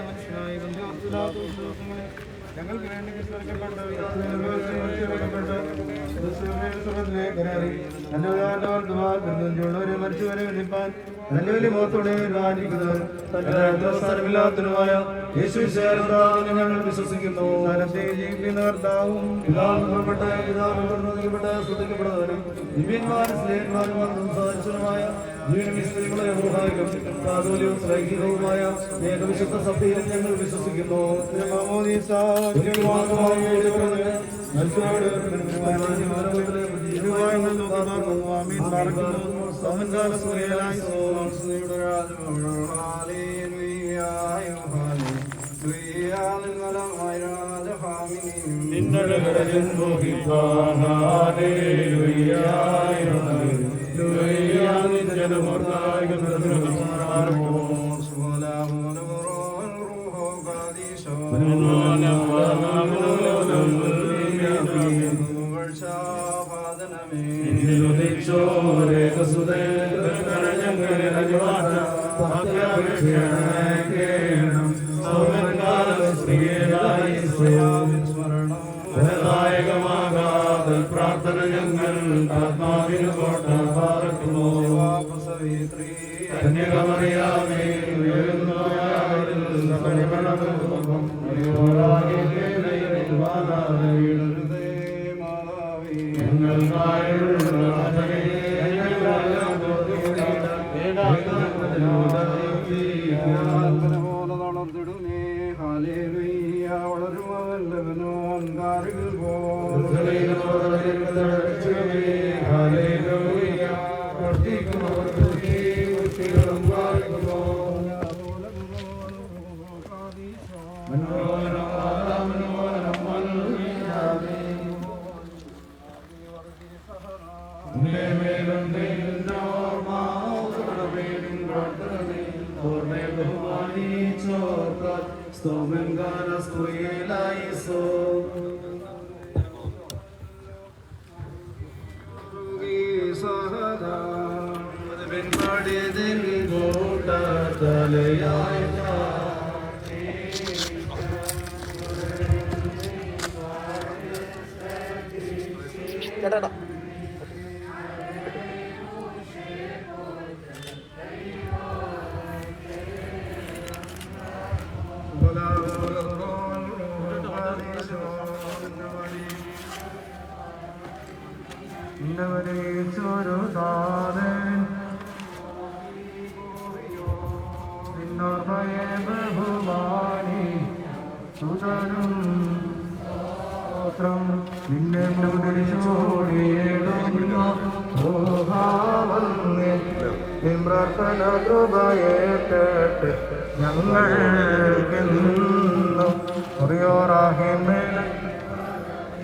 മനുഷ്യനായി ഞങ്ങൾക്ക് വേണ്ടി മരിച്ചുവരെ നിൽപ്പാൻ നല്ല വലിയ മുഖത്തോടെ സ്ഥലമില്ലാത്തതുമായ ഞങ്ങൾ വിശ്വസിക്കുന്നു. ജീവിക്കുന്നവർത്താവും പിതാവിൽപ്പെട്ട ശ്രദ്ധിക്കപ്പെടുന്നവരും ദിവ്യന്മാരും സ്നേഹന്മാരും സംസാരിച്ചതുമായ ജീവനമിസ്ത്രീകളുമായ ഏകവിശുദ്ധ സഭയിലും ഞങ്ങൾ വിശ്വസിക്കുന്നു. ജനമോർക്കായി പ്രാർത്ഥന ഞങ്ങൾ ആത്മാവിന് കോട്ട പാർക്കുന്നു. കന്യകമറിയാമേ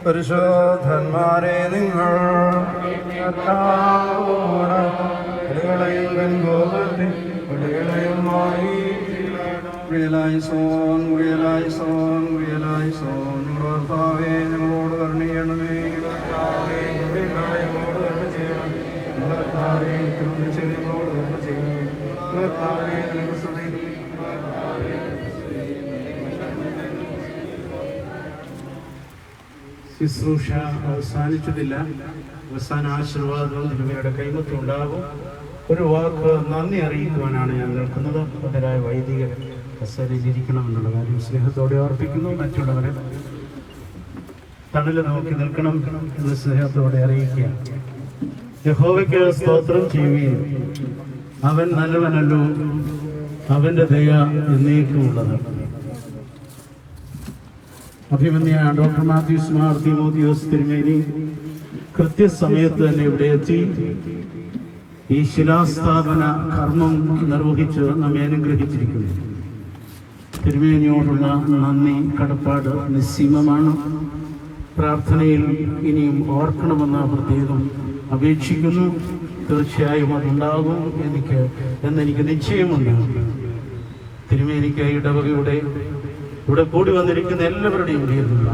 പരിശോധന്മാരെ നിങ്ങൾ കർത്താവേ ഞങ്ങളോട് കരുണീയണമേ. ശുശ്രൂഷ അവസാനിച്ചതില്ല. അവസാന ആശീർവാദവും തിരുമേനിയുടെ കൈമത്തും ഉണ്ടാകും. ഒരു വാക്ക് നന്ദി അറിയിക്കുവാനാണ് ഞാൻ നിൽക്കുന്നത്. അതരായ വൈദികർ കസേരയിലിരിക്കണമെന്നുള്ള കാര്യം സ്നേഹത്തോടെ ഓർപ്പിക്കുന്നു. മറ്റുള്ളവരെ തണല് നോക്കി നിൽക്കണം എന്ന് സ്നേഹത്തോടെ അറിയിക്കുക. യഹോവയ്ക്ക് സ്തോത്രം ചെയ്യുകയും അവൻ നല്ലവനല്ലോ, അവന്റെ ദയ എന്നേക്കുമുള്ളത്. അഭിമന്യ ഡോക്ടർ മാത്യൂസ് മാർ തിമോത്തിയോസ് തിരുമേനി കൃത്യസമയത്ത് തന്നെ ഇവിടെ എത്തി ഈ ശിലാസ്ഥാപന കർമ്മം നിർവഹിച്ച് നമ്മെ അനുഗ്രഹിച്ചിരിക്കുന്നു. തിരുമേനിയോടുള്ള നന്ദി കടപ്പാട് നിസ്സീമമാണ്. പ്രാർത്ഥനയിൽ ഇനിയും ഓർക്കണമെന്ന് പ്രത്യേകം അപേക്ഷിക്കുന്നു. തീർച്ചയായും അതുണ്ടാകും എന്നെനിക്ക് നിശ്ചയമുണ്ട്. തിരുമേനിക്ക് ഇടവകയുടെ ഇവിടെ കൂടി വന്നിരിക്കുന്ന എല്ലാവരുടെയും പേരിലുള്ള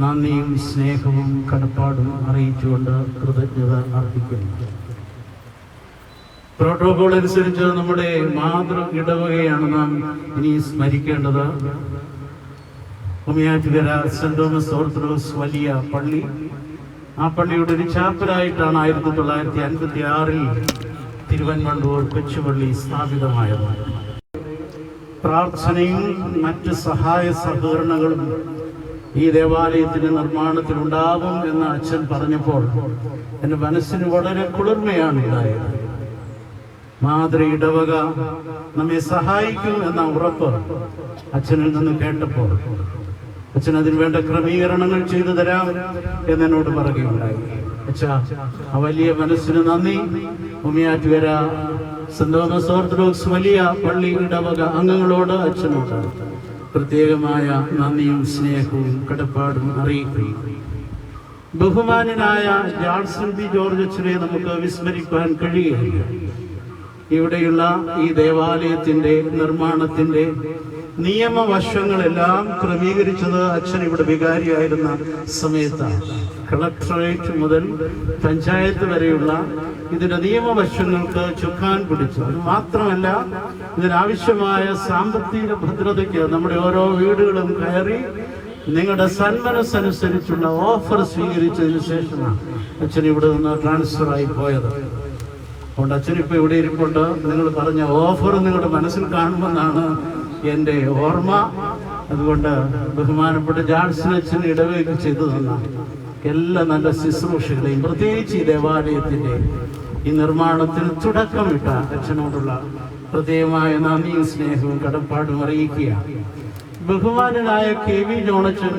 നന്ദിയും സ്നേഹവും കടപ്പാടും അറിയിച്ചുകൊണ്ട് കൃതജ്ഞത അർപ്പിക്കുന്നു. പ്രോട്ടോകോൾ അനുസരിച്ച് നമ്മുടെ മാതൃ ഇടവകയാണ് നാം ഇനി സ്മരിക്കേണ്ടത്. ഉമിയാറ്റുകര സെന്റ് തോമസ് ഓർത്തഡോക്സ് വലിയ പള്ളി. ആ പള്ളിയുടെ ഒരു ചാപ്പലായിട്ടാണ് 1956 തിരുവൻവണ്ടൂർ കൊച്ചുപള്ളി സ്ഥാപിതമായത്. പ്രാർത്ഥനയും മറ്റ് സഹായ സഹകരണങ്ങളും ഈ ദേവാലയത്തിന്റെ നിർമ്മാണത്തിലുണ്ടാകും എന്ന് അച്ഛൻ പറഞ്ഞപ്പോൾ എൻ്റെ മനസ്സിന് വളരെ കുളിർമയാണ് ഉണ്ടായത്. മാതൃ ഇടവക നമ്മെ സഹായിക്കും എന്ന ഉറപ്പ് അച്ഛനിൽ നിന്ന് കേട്ടപ്പോൾ അച്ഛൻ അതിന് വേണ്ട ക്രമീകരണങ്ങൾ ചെയ്തു തരാം എന്നോട് പറയുകയുണ്ടായി. അച്ഛാ, ആ വലിയ മനസ്സിന് നന്ദി. ഉമിയാറ്റുകര സെന്റ് തോമസ് ഓർത്തഡോക്സ് വലിയ പള്ളി ഇടവക അംഗങ്ങളോട് അച്ഛനോട് പ്രത്യേകമായ നന്ദിയും സ്നേഹവും കടപ്പാടും അറിയിക്കുകയും ബഹുമാനനായ ജാൾസൺ ബി ജോർജ് അച്ഛനെ നമുക്ക് വിസ്മരിക്കാൻ കഴിയുകയില്ല. ഇവിടെയുള്ള ഈ ദേവാലയത്തിന്റെ നിർമ്മാണത്തിന്റെ നിയമവശങ്ങളെല്ലാം ക്രമീകരിച്ചത് അച്ഛൻ ഇവിടെ വികാരിയായിരുന്ന സമയത്താണ്. കളക്ടറേറ്റ് മുതൽ പഞ്ചായത്ത് വരെയുള്ള ഇതിന്റെ നിയമവശങ്ങൾക്ക് ചുക്കാൻ പിടിച്ചു. അത് മാത്രമല്ല, ഇതിനാവശ്യമായ സാമ്പത്തിക ഭദ്രതയ്ക്ക് നമ്മുടെ ഓരോ വീടുകളും കയറി നിങ്ങളുടെ സന്മനസ്സനുസരിച്ചുള്ള ഓഫർ സ്വീകരിച്ചതിന് ശേഷമാണ് അച്ഛൻ ഇവിടെ നിന്ന് ട്രാൻസ്ഫർ ആയി പോയത്. അതുകൊണ്ട് അച്ഛനിപ്പോൾ ഇവിടെ ഇരിപ്പുണ്ട്. നിങ്ങൾ പറഞ്ഞ ഓഫർ നിങ്ങളുടെ മനസ്സിൽ കാണുമെന്നാണ് എൻ്റെ ഓർമ്മ. അതുകൊണ്ട് ബഹുമാനപ്പെട്ട ജാൻസൺ അച്ഛൻ ഇടവേക്ക് ചെയ്തു തന്ന എല്ലാ നല്ല ശുശ്രൂഷകളെയും, പ്രത്യേകിച്ച് ഈ ദേവാലയത്തിൻ്റെ ഈ നിർമ്മാണത്തിന് തുടക്കമിട്ട അച്ഛനോടുള്ള പ്രത്യേകമായ നന്ദിയും സ്നേഹവും കടപ്പാടും അറിയിക്കുകയാണ്. ബഹുമാനനായ KV ജോണച്ചൻ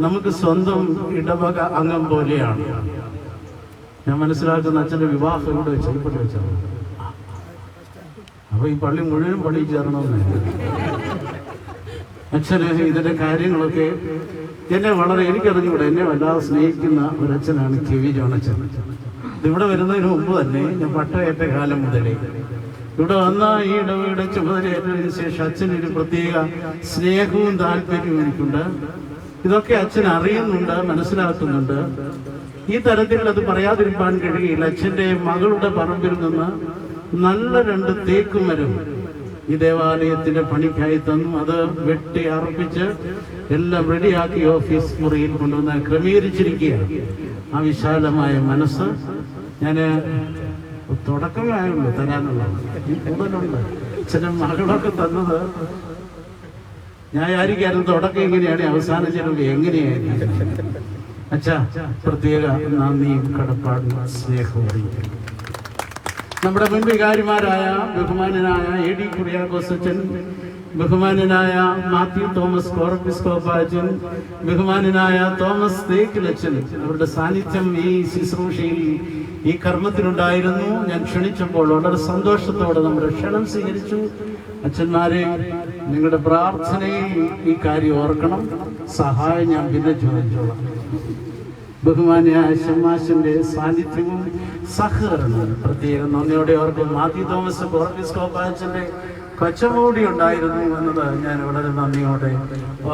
നമുക്ക് സ്വന്തം ഇടവക അംഗം പോലെയാണ്. ഞാൻ മനസ്സിലാക്കുന്ന അച്ഛൻ്റെ വിവാഹം ഇവിടെ ചെയ്യപ്പെട്ടു വെച്ചാണ്. അപ്പൊ ഈ പള്ളി മുഴുവൻ പള്ളി ചേരണമെന്നില്ല. അച്ഛന് ഇതിന്റെ കാര്യങ്ങളൊക്കെ എനിക്കറിഞ്ഞൂടെ, എന്നെ വല്ലാതെ സ്നേഹിക്കുന്ന ഒരച്ഛനാണ് KV ജോണച്ചൻ. ഇതിവിടെ വരുന്നതിന് മുമ്പ് തന്നെ ഞാൻ പട്ടയേറ്റ കാലം മുതലേ ഇവിടെ വന്ന ഈ ഇടവയുടെ ചുമതലയേറ്റതിന് ശേഷം അച്ഛനൊരു പ്രത്യേക സ്നേഹവും താല്പര്യവും എനിക്കുണ്ട്. ഇതൊക്കെ അച്ഛൻ അറിയുന്നുണ്ട്, മനസ്സിലാക്കുന്നുണ്ട്. ഈ തരത്തിൽ അത് പറയാതിരിക്കാൻ കഴിയില്ല. അച്ഛൻ്റെ മകളുടെ പറമ്പിൽ നിന്ന് നല്ല 2 തേക്കുമരം ഈ ദേവാലയത്തിന്റെ പണിക്കായി തന്നു. അത് വെട്ടി അർപ്പിച്ച് എല്ലാം റെഡിയാക്കി ഓഫീസ് മുറിയിൽ കൊണ്ടുവന്ന് ക്രമീകരിച്ചിരിക്കുകയാണ്. ആ വിശാലമായ മനസ്സ് ഞാൻ തുടക്കമേ ആയുള്ളൂ തരാനുള്ളത്. കൂടുതലുണ്ട്. ചില മകളൊക്കെ തന്നത് ഞാൻ ആയിരിക്കാരും തുടക്കം എങ്ങനെയാണ്, അവസാനം ചിലവ് എങ്ങനെയായിരിക്കും. അച്ഛാ, പ്രത്യേക നന്ദിയും കടപ്പാടും സ്നേഹവും അറിയിക്കുന്നു. നമ്മുടെ മുൻ വികാരിമാരായ ബഹുമാനനായ AD കുര്യാക്കോസ് അച്ഛൻ, ബഹുമാനനായ മാത്യു തോമസ് കോറപ്പിസ്കോപ്പാച്ചൻ, ബഹുമാനനായ തോമസ് തേക്കിലച്ചൻ, അവരുടെ സാന്നിധ്യം ഈ ശുശ്രൂഷയിൽ ഈ കർമ്മത്തിനുണ്ടായിരുന്നു. ഞാൻ ക്ഷണിച്ചപ്പോൾ വളരെ സന്തോഷത്തോടെ നമ്മുടെ ക്ഷണം സ്വീകരിച്ചു. അച്ഛന്മാരെ, നിങ്ങളുടെ പ്രാർത്ഥനയിൽ ഈ കാര്യം ഓർക്കണം. സഹായം ഞാൻ പിന്നെ ചോദിച്ചോളാം. ബഹുമാനിയായ ഷമ്മാശന്റെ സാന്നിധ്യവും സഹകരണവും പ്രത്യേകം നന്ദിയോടെ ഓർക്കും. മാത്യു തോമസ് കോറപ്പിസ്കോപ്പാച്ചന്റെ കൊച്ചമൂടി ഉണ്ടായിരുന്നു എന്നത് ഞാൻ വളരെ നന്ദിയോടെ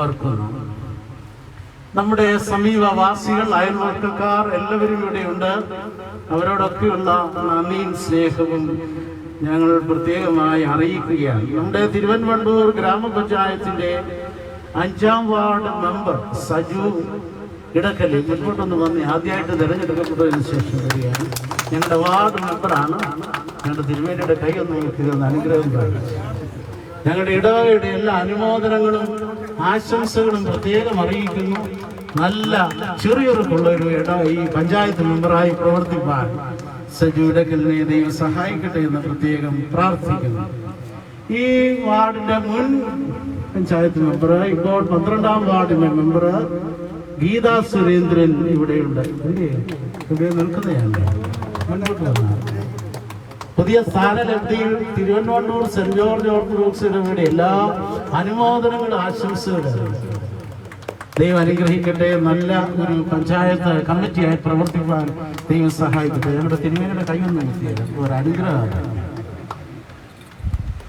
ഓർക്കുന്നു. നമ്മുടെ സമീപവാസികൾ, അയൽവക്കക്കാർ എല്ലാവരും ഇവിടെയുണ്ട്. അവരോടൊക്കെയുള്ള നന്ദിയും സ്നേഹവും ഞങ്ങൾ പ്രത്യേകമായി അറിയിക്കുകയാണ്. നമ്മുടെ തിരുവൻവണ്ടൂർ ഗ്രാമപഞ്ചായത്തിന്റെ 5ാം വാർഡ് മെമ്പർ സജു ഇടക്കല്ലി മുൻപോട്ടൊന്ന് വന്ന് ആദ്യമായിട്ട് തിരഞ്ഞെടുക്കപ്പെട്ടതിന് ശേഷം വരികയാണ്. ഞങ്ങളുടെ വാർഡ് മെമ്പറാണ്. ഞങ്ങളുടെ തിരുവേലിയുടെ കൈ ഒന്ന് നോക്കിയതെന്ന് അനുഗ്രഹം പ്രാപിച്ചു. ഞങ്ങളുടെ ഇടവകയുടെ എല്ലാ അനുമോദനങ്ങളും ആശംസകളും പ്രത്യേകം അറിയിക്കുന്നു. നല്ല ചെറിയൊരുക്കുള്ള ഒരു ഈ പഞ്ചായത്ത് മെമ്പറായി പ്രവർത്തിപ്പാൻ സജു ഇടക്കലിനെ ദൈവം സഹായിക്കട്ടെ എന്ന് പ്രത്യേകം പ്രാർത്ഥിക്കുന്നു. ഈ വാർഡിന്റെ മുൻ പഞ്ചായത്ത് മെമ്പർ, ഇപ്പോൾ 12ാം വാർഡിന്റെ മെമ്പർ ഗീതാ സുരേന്ദ്രൻ ഇവിടെയുണ്ട്. ഇവിടെ നിൽക്കുന്നതാണ്. പുതിയ സ്ഥാനലബ്ധിയിൽ തിരുവനന്തപുരം സെന്റ് ജോർജ് ഓർത്തഡോക്സ് ഇടവകയുടെ എല്ലാ അനുമോദനങ്ങളും ആശംസകളും ദൈവം അനുഗ്രഹിക്കട്ടെ. നല്ല ഒരു പഞ്ചായത്ത് കമ്മിറ്റിയായി പ്രവർത്തിക്കാൻ ദൈവം സഹായിക്കട്ടെ. ഞങ്ങളുടെ തിരുവേലിയുടെ കൈയൊന്നും നിർത്തിയത് ഒരു അനുഗ്രഹമാണ്.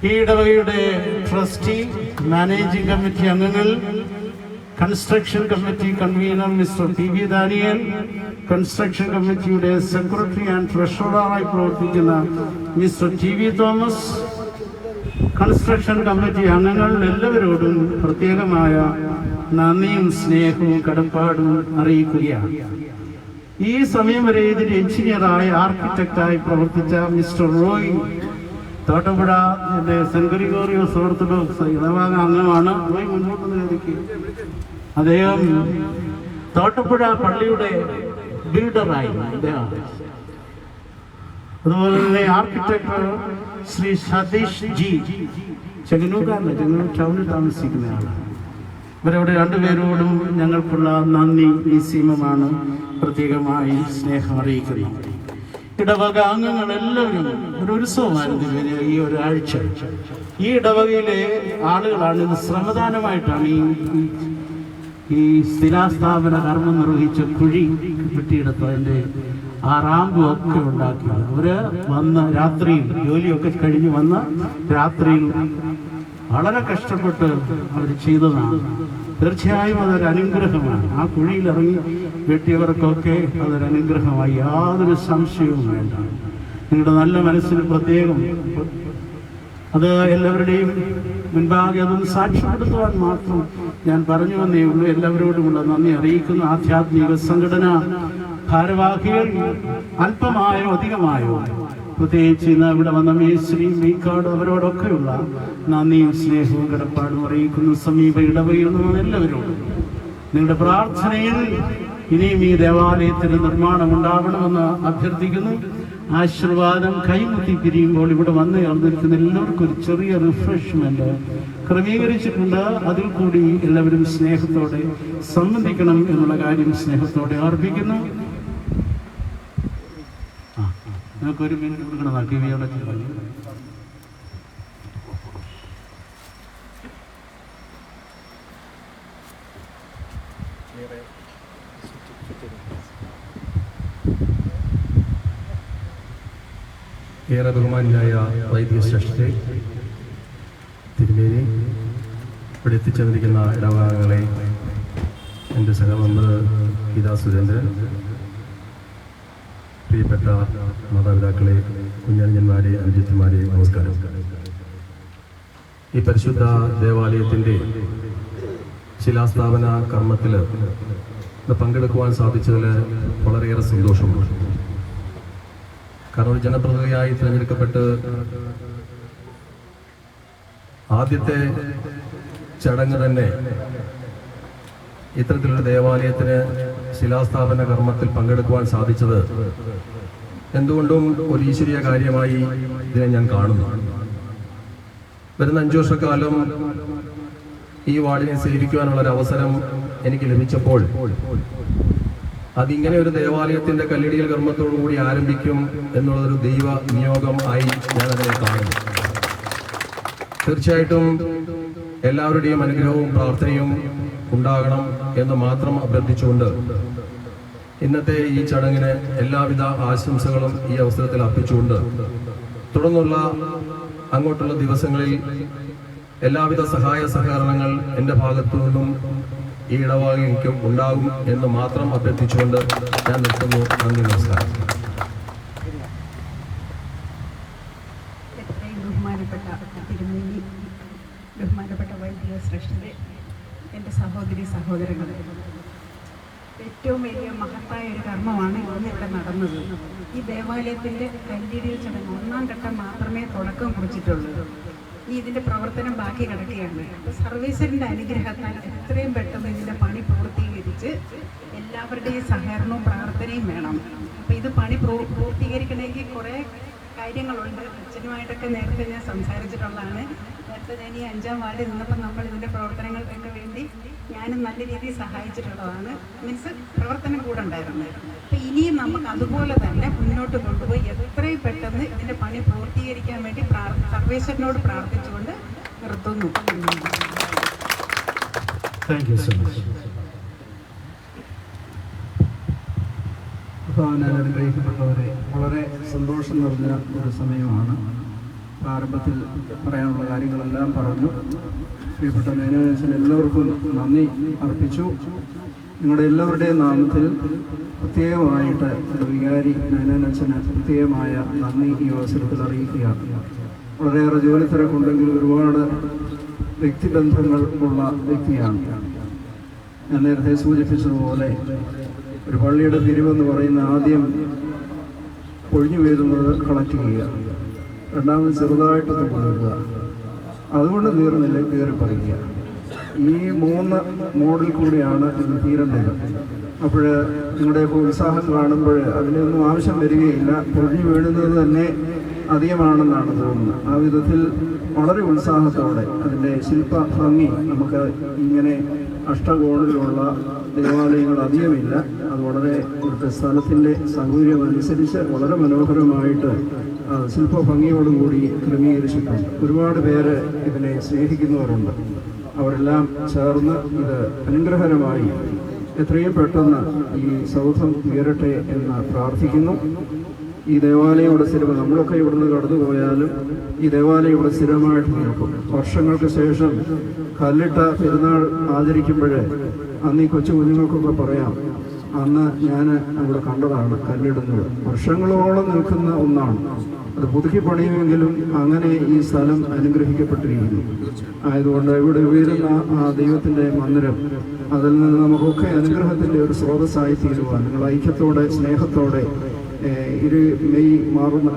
ഈ ഇടവകയുടെ ട്രസ്റ്റി, മാനേജിംഗ് കമ്മിറ്റി അംഗങ്ങൾ, construction committee convener mister TV Daniel, construction കമ്മിറ്റിയുടെ സെക്രട്ടറി ആൻഡ് ട്രഷററായി പ്രവർത്തിക്കുന്ന mister TV Thomas, construction committee അംഗങ്ങൾ എല്ലാവരോടും പ്രത്യേകമായ നന്ദിയും സ്നേഹവും കടപ്പാടും അറിയിക്കുകയാണ്. ഈ സമയം വരെ ഇതിന് എഞ്ചിനീയറായി ആർക്കിടെക്റ്റായി പ്രവർത്തിച്ച mister Roy Thottappuzha saint Gregorios orthodox ഇടവക അംഗമാണ്. റോയ് മുന്നോട്ട് നിൽക്കുക. അദ്ദേഹം തോട്ടപ്പുഴ പള്ളിയുടെ ബിൽഡറായി അദ്ദേഹം. അതുപോലെ തന്നെ ആർക്കിടെക്ടർ ശ്രീ സതീഷ് ജി, ചെങ്ങന്നൂർക്കാരന്, ചെങ്ങന്നൂർ ടൗണിൽ താമസിക്കുന്നയാളാണ്. ഇവരവിടെ രണ്ടുപേരോടും ഞങ്ങൾക്കുള്ള നന്ദി നിസ്സീമമാണ് പ്രത്യേകമായി സ്നേഹം അറിയിക്കുന്നത്. ഇടവക അംഗങ്ങൾ എല്ലാവരും ഒരു ഉത്സവമായിരുന്നു ഇവര് ഈ ഒരാഴ്ച. ഈ ഇടവകയിലെ ആളുകളാണ് ഇന്ന് ശ്രമദാനമായിട്ടാണ് ഈ സ്ഥിരാസ്ഥാപന കർമ്മം നിർവഹിച്ച കുഴി വെട്ടിയെടുത്തതിൻ്റെ ആ റാമ്പും ഒക്കെ ഉണ്ടാക്കിയത്. അവര് വന്ന് രാത്രിയിൽ ജോലിയൊക്കെ കഴിഞ്ഞ് വന്ന് രാത്രിയിൽ വളരെ കഷ്ടപ്പെട്ട് അവർ ചെയ്തതാണ്. തീർച്ചയായും അതൊരു അനുഗ്രഹമാണ്. ആ കുഴിയിൽ ഇറങ്ങി വെട്ടിയവർക്കൊക്കെ അതൊരു അനുഗ്രഹമായി, യാതൊരു സംശയവും വേണ്ട. നിങ്ങളുടെ നല്ല മനസ്സിന് പ്രത്യേകം അത് എല്ലാവരുടെയും മുൻപാകെ അതൊന്ന് സാക്ഷ്യപ്പെടുത്തുവാൻ മാത്രം ഞാൻ പറഞ്ഞു വന്നേ ഉള്ളൂ. എല്ലാവരോടുമുള്ള നന്ദി അറിയിക്കുന്ന ആധ്യാത്മിക സംഘടന ഭാരവാഹികൾ അല്പമായോ അധികമായോ, പ്രത്യേകിച്ച് ഇന്ന് ഇവിടെ വന്ന മേശ്രീ മീക്കാട് അവരോടൊക്കെയുള്ള നന്ദിയും സ്നേഹവും കടപ്പാടും അറിയിക്കുന്നു. സമീപ ഇടവയിൽ നിന്നും എല്ലാവരോടും നിങ്ങളുടെ പ്രാർത്ഥനയിൽ ഇനിയും ഈ ദേവാലയത്തിന് നിർമ്മാണം ഉണ്ടാകണമെന്ന് അഭ്യർത്ഥിക്കുന്നു. ആശീർവാദം കൈമുത്തി പിരിയുമ്പോൾ ഇവിടെ വന്ന് ചേർന്നിരിക്കുന്ന എല്ലാവർക്കും ഒരു ചെറിയ റിഫ്രഷ്മെന്റ് ക്രമീകരിച്ചിട്ടുണ്ട്. അതിൽ കൂടി എല്ലാവരും സ്നേഹത്തോടെ സംബന്ധിക്കണം എന്നുള്ള കാര്യം സ്നേഹത്തോടെ ഓർപ്പിക്കുന്നു. നമുക്കൊരു മിനിറ്റ് കൊടുക്കണം. കിവിയോടെ ഏറെ ബഹുമാനിയായ വൈദ്യശ്രേഷ്ഠരെ, തിരുമേനി, ഇവിടെ എത്തിച്ചേർന്നിരിക്കുന്ന ഇടവകാംഗങ്ങളെ, എൻ്റെ സഹമെമ്പർ ഗീതാ സുരേന്ദ്രൻ, പ്രിയപ്പെട്ട മാതാപിതാക്കളെ, കുഞ്ഞാഞ്ഞന്മാരെ, അനുജത്തിമാരെ, നമസ്കാരം. ഈ പരിശുദ്ധ ദേവാലയത്തിൻ്റെ ശിലാസ്ഥാപന കർമ്മത്തിൽ പങ്കെടുക്കുവാൻ സാധിച്ചതിൽ വളരെയേറെ സന്തോഷമുണ്ട്. കാരണം ഒരു ജനപ്രതിനിധിയായി തിരഞ്ഞെടുക്കപ്പെട്ട് ആദ്യത്തെ ചടങ്ങ് തന്നെ ഇത്തരത്തിലൊരു ദേവാലയത്തിന് ശിലാസ്ഥാപന കർമ്മത്തിൽ പങ്കെടുക്കുവാൻ സാധിച്ചത് എന്തുകൊണ്ടും ഒരു ഈശ്വരീയ കാര്യമായി ഇതിനെ ഞാൻ കാണുന്നു. വരുന്ന 5 വർഷക്കാലം ഈ വാർഡിനെ സേവിക്കുവാനുള്ളൊരു അവസരം എനിക്ക് ലഭിച്ചപ്പോൾ അതിങ്ങനെ ഒരു ദേവാലയത്തിന്റെ കല്ലിടിയൽ കർമ്മത്തോടുകൂടി ആരംഭിക്കും എന്നുള്ളതൊരു ദൈവ നിയോഗം ആയി ഞാൻ അതിനെ കാണുന്നു. തീർച്ചയായിട്ടും എല്ലാവരുടെയും അനുഗ്രഹവും പ്രാർത്ഥനയും ഉണ്ടാകണം എന്ന് മാത്രം അഭ്യർത്ഥിച്ചുകൊണ്ട് ഇന്നത്തെ ഈ ചടങ്ങിന് എല്ലാവിധ ആശംസകളും ഈ അവസരത്തിൽ അർപ്പിച്ചുകൊണ്ട് തുടർന്നുള്ള അങ്ങോട്ടുള്ള ദിവസങ്ങളിൽ എല്ലാവിധ സഹായ സഹകരണങ്ങൾ എൻ്റെ ഭാഗത്തു നിന്നും ഈ ഇടവകയ്ക്കും ഉണ്ടാകും എന്ന് മാത്രം അഭ്യർത്ഥിച്ചുകൊണ്ട് ഞാൻ നിർത്തുന്നു. നന്ദി, നമസ്കാരം. ബഹുമാനപ്പെട്ട തിരുമേനി, ബഹുമാനപ്പെട്ട വൈദിക ശ്രേഷ്ഠരെ, എൻ്റെ സഹോദരി സഹോദരങ്ങളെ, ഏറ്റവും വലിയ മഹത്തായ ഒരു കർമ്മമാണ് ഇന്നിവിടെ നടന്നത്. ഈ ദേവാലയത്തിൻ്റെ കല്ലിടിയൽ ചടങ്ങ് 1ാം ഘട്ടം മാത്രമേ തുടക്കം കുറിച്ചിട്ടുള്ളൂ. ഇനി ഇതിൻ്റെ പ്രവർത്തനം ബാക്കി കിടക്കുകയാണ്. സർവീസറിൻ്റെ അനുഗ്രഹത്താൽ എത്രയും പെട്ടെന്ന് ഇതിൻ്റെ പണി പൂർത്തീകരിച്ച് എല്ലാവരുടെയും സഹകരണവും പ്രാർത്ഥനയും വേണം. അപ്പോൾ ഇത് പണി പൂർത്തീകരിക്കണമെങ്കിൽ കുറേ കാര്യങ്ങളുണ്ട്. അച്ഛനുമായിട്ടൊക്കെ നേരത്തെ ഞാൻ സംസാരിച്ചിട്ടുള്ളതാണ്. നേരത്തെ ഞാൻ ഈ 5ാം വാർഡിൽ നിന്നപ്പോൾ നമ്മൾ ഇതിൻ്റെ പ്രവർത്തനങ്ങൾക്കൊക്കെ വേണ്ടി ഞാനും നല്ല രീതിയിൽ സഹായിച്ചിട്ടുള്ളതാണ്. മീൻസ് പ്രവർത്തനം കൂടെ ഉണ്ടായിരുന്നു. അപ്പോൾ ഇനിയും നമുക്ക് അതുപോലെ തന്നെ മുന്നോട്ട് കൊണ്ടുപോയി എത്രയും പെട്ടെന്ന് ഇതിൻ്റെ പണി പൂർത്തീകരിക്കാൻ വേണ്ടി സർവേശ്വരനോട് പ്രാർത്ഥിച്ചുകൊണ്ട് നിർത്തുന്നു. Thank you so much. അനുഗ്രഹിക്കപ്പെട്ടവരെ, വളരെ സന്തോഷം നിറഞ്ഞ ഒരു സമയമാണ്. പ്രാരംഭത്തിൽ പറയാനുള്ള കാര്യങ്ങളെല്ലാം പറഞ്ഞു. പ്രിയപ്പെട്ട മേനോനച്ഛൻ എല്ലാവർക്കും നന്ദി അർപ്പിച്ചു. നിങ്ങളുടെ എല്ലാവരുടെയും നാമത്തിൽ പ്രത്യേകമായിട്ട് വികാരി മേനോനച്ഛന് പ്രത്യേകമായ നന്ദി ഈ അവസരത്തിൽ അറിയിക്കുകയാണ്. വളരെയേറെ ജോലി തിരക്കുണ്ടെങ്കിൽ ഒരുപാട് വ്യക്തിബന്ധങ്ങൾ ഉള്ള വ്യക്തിയാണ്. ഞാൻ നേരത്തെ സൂചിപ്പിച്ചതുപോലെ ഒരു പള്ളിയുടെ പിരിവെന്ന് പറയുന്ന ആദ്യം ഒഴിഞ്ഞു വീഴുന്നത് കളക്ട് ചെയ്യുക, രണ്ടാമത് ചെറുതായിട്ട് കൊടുക്കുക, അതുകൊണ്ട് തീർന്നില്ല കയറി പറിക്കുക. ഈ 3 മോഡിൽ കൂടിയാണ് ഇത് തീരേണ്ടത്. അപ്പോൾ നിങ്ങളുടെയൊക്കെ ഉത്സാഹം കാണുമ്പോൾ അതിനൊന്നും ആവശ്യം വരികയില്ല. പൊഴിഞ്ഞു വീഴുന്നത് തന്നെ അധികമാണെന്നാണ് തോന്നുന്നത്. ആ വിധത്തിൽ വളരെ ഉത്സാഹത്തോടെ അതിൻ്റെ ശില്പ ഭംഗി നമുക്ക് ഇങ്ങനെ അഷ്ടകോണിലുള്ള ദേവാലയങ്ങൾ അധികമില്ല. അത് വളരെ ഇവിടുത്തെ സ്ഥലത്തിൻ്റെ സൗകര്യം അനുസരിച്ച് വളരെ മനോഹരമായിട്ട് ശില്പ ഭംഗിയോടുകൂടി ക്രമീകരിച്ചിട്ടുണ്ട്. ഒരുപാട് പേര് ഇതിനെ സ്നേഹിക്കുന്നവരുണ്ട്. അവരെല്ലാം ചേർന്ന് ഇത് അനുഗ്രഹകരമായി എത്രയും പെട്ടെന്ന് ഈ സൗധം ഉയരട്ടെ എന്ന് പ്രാർത്ഥിക്കുന്നു. ഈ ദേവാലയം ഇവിടെ സ്ഥിരം, നമ്മളൊക്കെ ഇവിടുന്ന് കടന്നു പോയാലും ഈ ദേവാലയം ഇവിടെ സ്ഥിരമായിട്ട് നിൽക്കും. വർഷങ്ങൾക്ക് ശേഷം കല്ലിട്ട പെരുന്നാൾ ആചരിക്കുമ്പോഴേ അന്ന് ഈ കൊച്ചു കുഞ്ഞുങ്ങൾക്കൊക്കെ പറയാം, അന്ന് ഞാൻ അവിടെ കണ്ടതാണ് കല്ലിടുന്നത്. വർഷങ്ങളോളം നിൽക്കുന്ന ഒന്നാണ്. അത് പുതുക്കി പണിയുമെങ്കിലും അങ്ങനെ ഈ സ്ഥലം അനുഗ്രഹിക്കപ്പെട്ടിരിക്കുന്നു. ആയതുകൊണ്ട് ഇവിടെ ഉയരുന്ന ആ ദൈവത്തിൻ്റെ മന്ദിരം, അതിൽ നിന്ന് നമുക്കൊക്കെ അനുഗ്രഹത്തിൻ്റെ ഒരു സ്രോതസ്സായി തീരുവാൻ നിങ്ങൾ ഐക്യത്തോടെ സ്നേഹത്തോടെ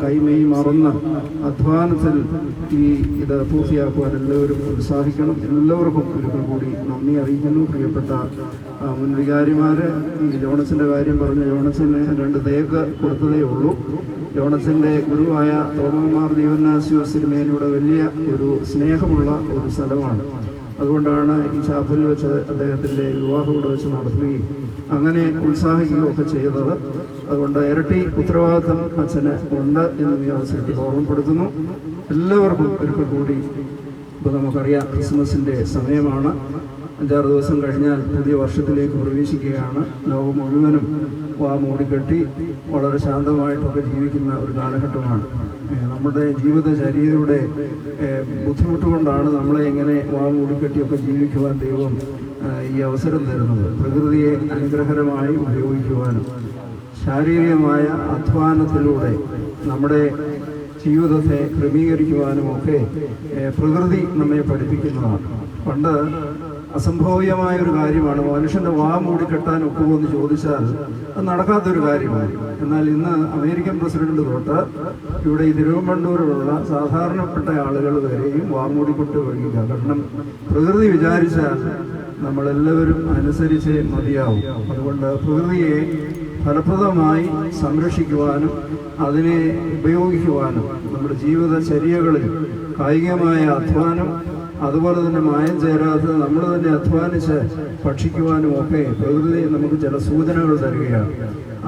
കൈമെയ് മാറുന്ന അധ്വാനത്തിൽ ഇത് പൂർത്തിയാക്കുവാൻ എല്ലാവരും ഉത്സാഹിക്കണം. എല്ലാവർക്കും ഒരിക്കൽ കൂടി നന്ദി അറിയിക്കുന്നു. പ്രിയപ്പെട്ട മുൻ വികാരിമാർ, ഈ ജോണസിൻ്റെ കാര്യം പറഞ്ഞ ജോണസിന് 2 തേക്ക് കൊടുത്തതേ ഉള്ളൂ. ജോണസിൻ്റെ ഗുരുവായ തോമമാർ ദീവന്നാസ്യോസ് തിരുമേനിയുടെ വലിയ ഒരു സ്നേഹമുള്ള ഒരു സ്ഥലമാണ്. അതുകൊണ്ടാണ് ഈ ചാപ്പലിൽ വെച്ച് അദ്ദേഹത്തിൻ്റെ വിവാഹം ഇവിടെ വെച്ച് നടത്തുകയും അങ്ങനെ ഉത്സാഹിക്കുകയൊക്കെ ചെയ്തത്. അതുകൊണ്ട് ഇരട്ടി ഉത്തരവാദിത്വം അച്ഛന് ഉണ്ട് എന്ന് ഈ അവസരത്തിൽ ഓർമ്മപ്പെടുത്തുന്നു. എല്ലാവർക്കും ഒരിക്കൽ കൂടി ഇപ്പോൾ നമുക്കറിയാം ക്രിസ്മസിൻ്റെ സമയമാണ്. 5-6 ദിവസം കഴിഞ്ഞാൽ പുതിയ വർഷത്തിലേക്ക് പ്രവേശിക്കുകയാണ്. ലോകം മുഴുവനും മൂടിക്കെട്ടി വളരെ ശാന്തമായിട്ടൊക്കെ ജീവിക്കുന്ന ഒരു കാലഘട്ടമാണ്. നമ്മുടെ ജീവിതചര്യയുടെ ബുദ്ധിമുട്ട് കൊണ്ടാണ് നമ്മളെ ഇങ്ങനെ മൂടിക്കെട്ടിയൊക്കെ ജീവിക്കുവാൻ ദൈവം ഈ അവസരം തരുന്നത്. പ്രകൃതിയെ അനുഗ്രഹകരമായി ഉപയോഗിക്കുവാനും ശാരീരികമായ അധ്വാനത്തിലൂടെ നമ്മുടെ ജീവിതത്തെ ക്രമീകരിക്കുവാനുമൊക്കെ പ്രകൃതി നമ്മെ പഠിപ്പിക്കുന്നതാണ്. പണ്ട് അസംഭവ്യമായൊരു കാര്യമാണ്. മനുഷ്യൻ്റെ മൂടിക്കെട്ടാൻ ഒക്കുമോ എന്ന് ചോദിച്ചാൽ അത് നടക്കാത്തൊരു കാര്യമാണ്. എന്നാൽ ഇന്ന് അമേരിക്കൻ പ്രസിഡന്റ് തൊട്ട് ഇവിടെ ഈ തിരുവനന്തപുരമുള്ള സാധാരണപ്പെട്ട ആളുകൾ വരെയും മൂടിക്കെട്ട് വഴിക്കുക. കാരണം പ്രകൃതി വിചാരിച്ചാൽ നമ്മളെല്ലാവരും അനുസരിച്ച് മതിയാവും. അതുകൊണ്ട് പ്രകൃതിയെ ഫലപ്രദമായി സംരക്ഷിക്കുവാനും അതിനെ ഉപയോഗിക്കുവാനും നമ്മുടെ ജീവിതചര്യകളിൽ കായികമായ അധ്വാനം, അതുപോലെ തന്നെ മായം ചേരാതെ നമ്മൾ തന്നെ അധ്വാനിച്ച് ഭക്ഷിക്കുവാനും ഒക്കെ പ്രകൃതി നമുക്ക് ചില സൂചനകൾ തരികയാണ്.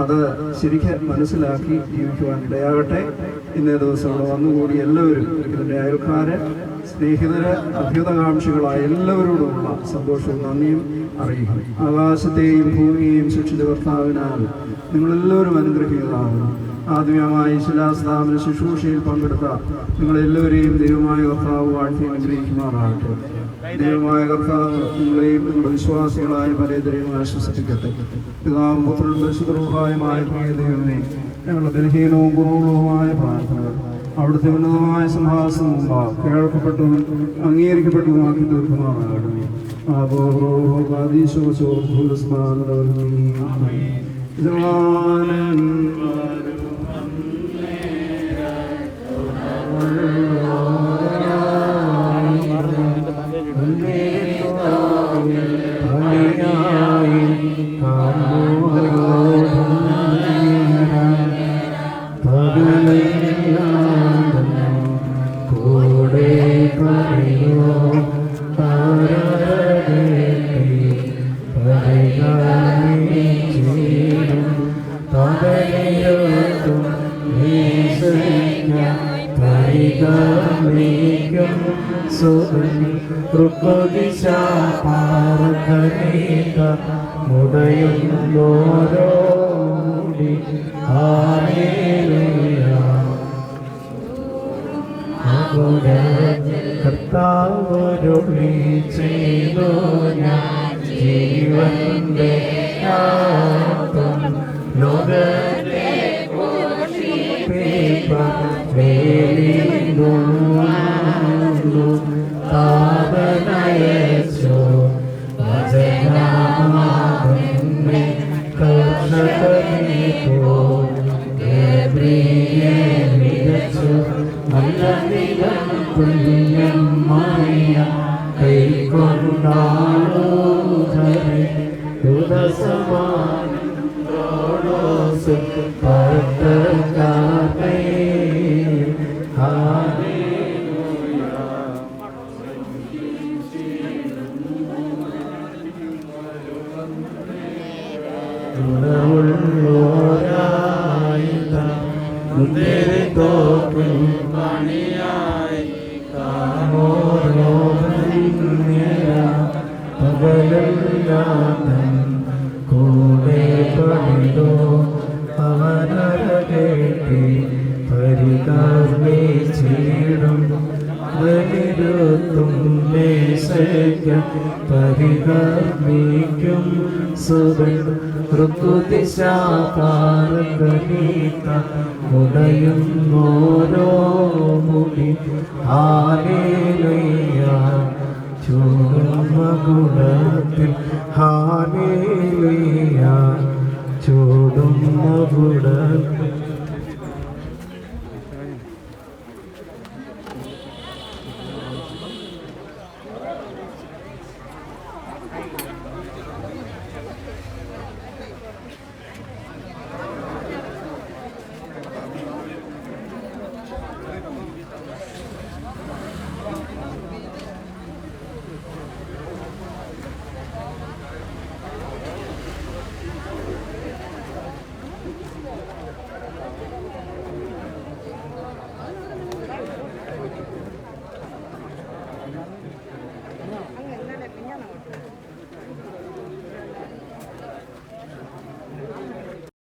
അത് ശരിക്കും മനസ്സിലാക്കി ജീവിക്കുവാൻ ഇടയാകട്ടെ. ഇന്നേ ദിവസം ഇവിടെ വന്നുകൂടി എല്ലാവരും, ഇതിൻ്റെ അയൽക്കാര്, സ്നേഹിതര്, അഭ്യുതകാംക്ഷികളായ എല്ലാവരോടുമുള്ള സന്തോഷവും നന്ദിയും അറിയിക്കും. ആകാശത്തെയും ഭൂമിയെയും സൃഷ്ടിച്ച കർത്താവിനാൽ നിങ്ങളെല്ലാവരും അനുഗ്രഹിക്കുന്നതാകുന്നു. ആത്മീയമായ ശിലാസ്ഥാപന ശുശ്രൂഷയിൽ പങ്കെടുത്ത നിങ്ങളെല്ലാവരെയും ദൈവമായ കർത്താവ് വാഴ്ത്തി അനുഗ്രഹിക്കുമാറാകട്ടെ. ദൈവമായ കർത്താവ് നിങ്ങളെയും നിങ്ങളുടെ വിശ്വാസികളായ പലതരെയും ആശ്വസിപ്പിക്കട്ടെ. പിതാവും പുത്രനും പരിശുദ്ധമായ ദൈവമേ, ഞങ്ങളുടെ ബലഹീനവും കുറവുള്ളതുമായ പ്രാർത്ഥനകൾ അവിടുത്തെ ഉന്നതമായ സിംഹാസനം മുമ്പാകെ കേൾക്കപ്പെട്ടതും അംഗീകരിക്കപ്പെട്ടതുമാക്കി തീർക്കുമാറാകണമേ. കർത്താവരുളി ചെയ്തു ഞാൻ ജീവന്റെ ലോകത്തെ താപനയച്ചോ വചനമാകുന്നേ കർഷകനീതോ ഗബ്രിയേലിച്ചു നല്ല നിലം പുണ്യമായ കൈകൊണ്ടാളോ ധരി ദുരസമാനോസ് പർത്തകാരേ കൂടെ പണിതോ അവനരകേട്ടി വരുത്തും മേശയ്ക്ക് പരികർമ്മിക്കും സുഖം ഋതുദിശാകാരകനീത മുടയും ഓരോ മുടി ഹാലേലുയ്യ ചൂടും മകുടത്തിൽ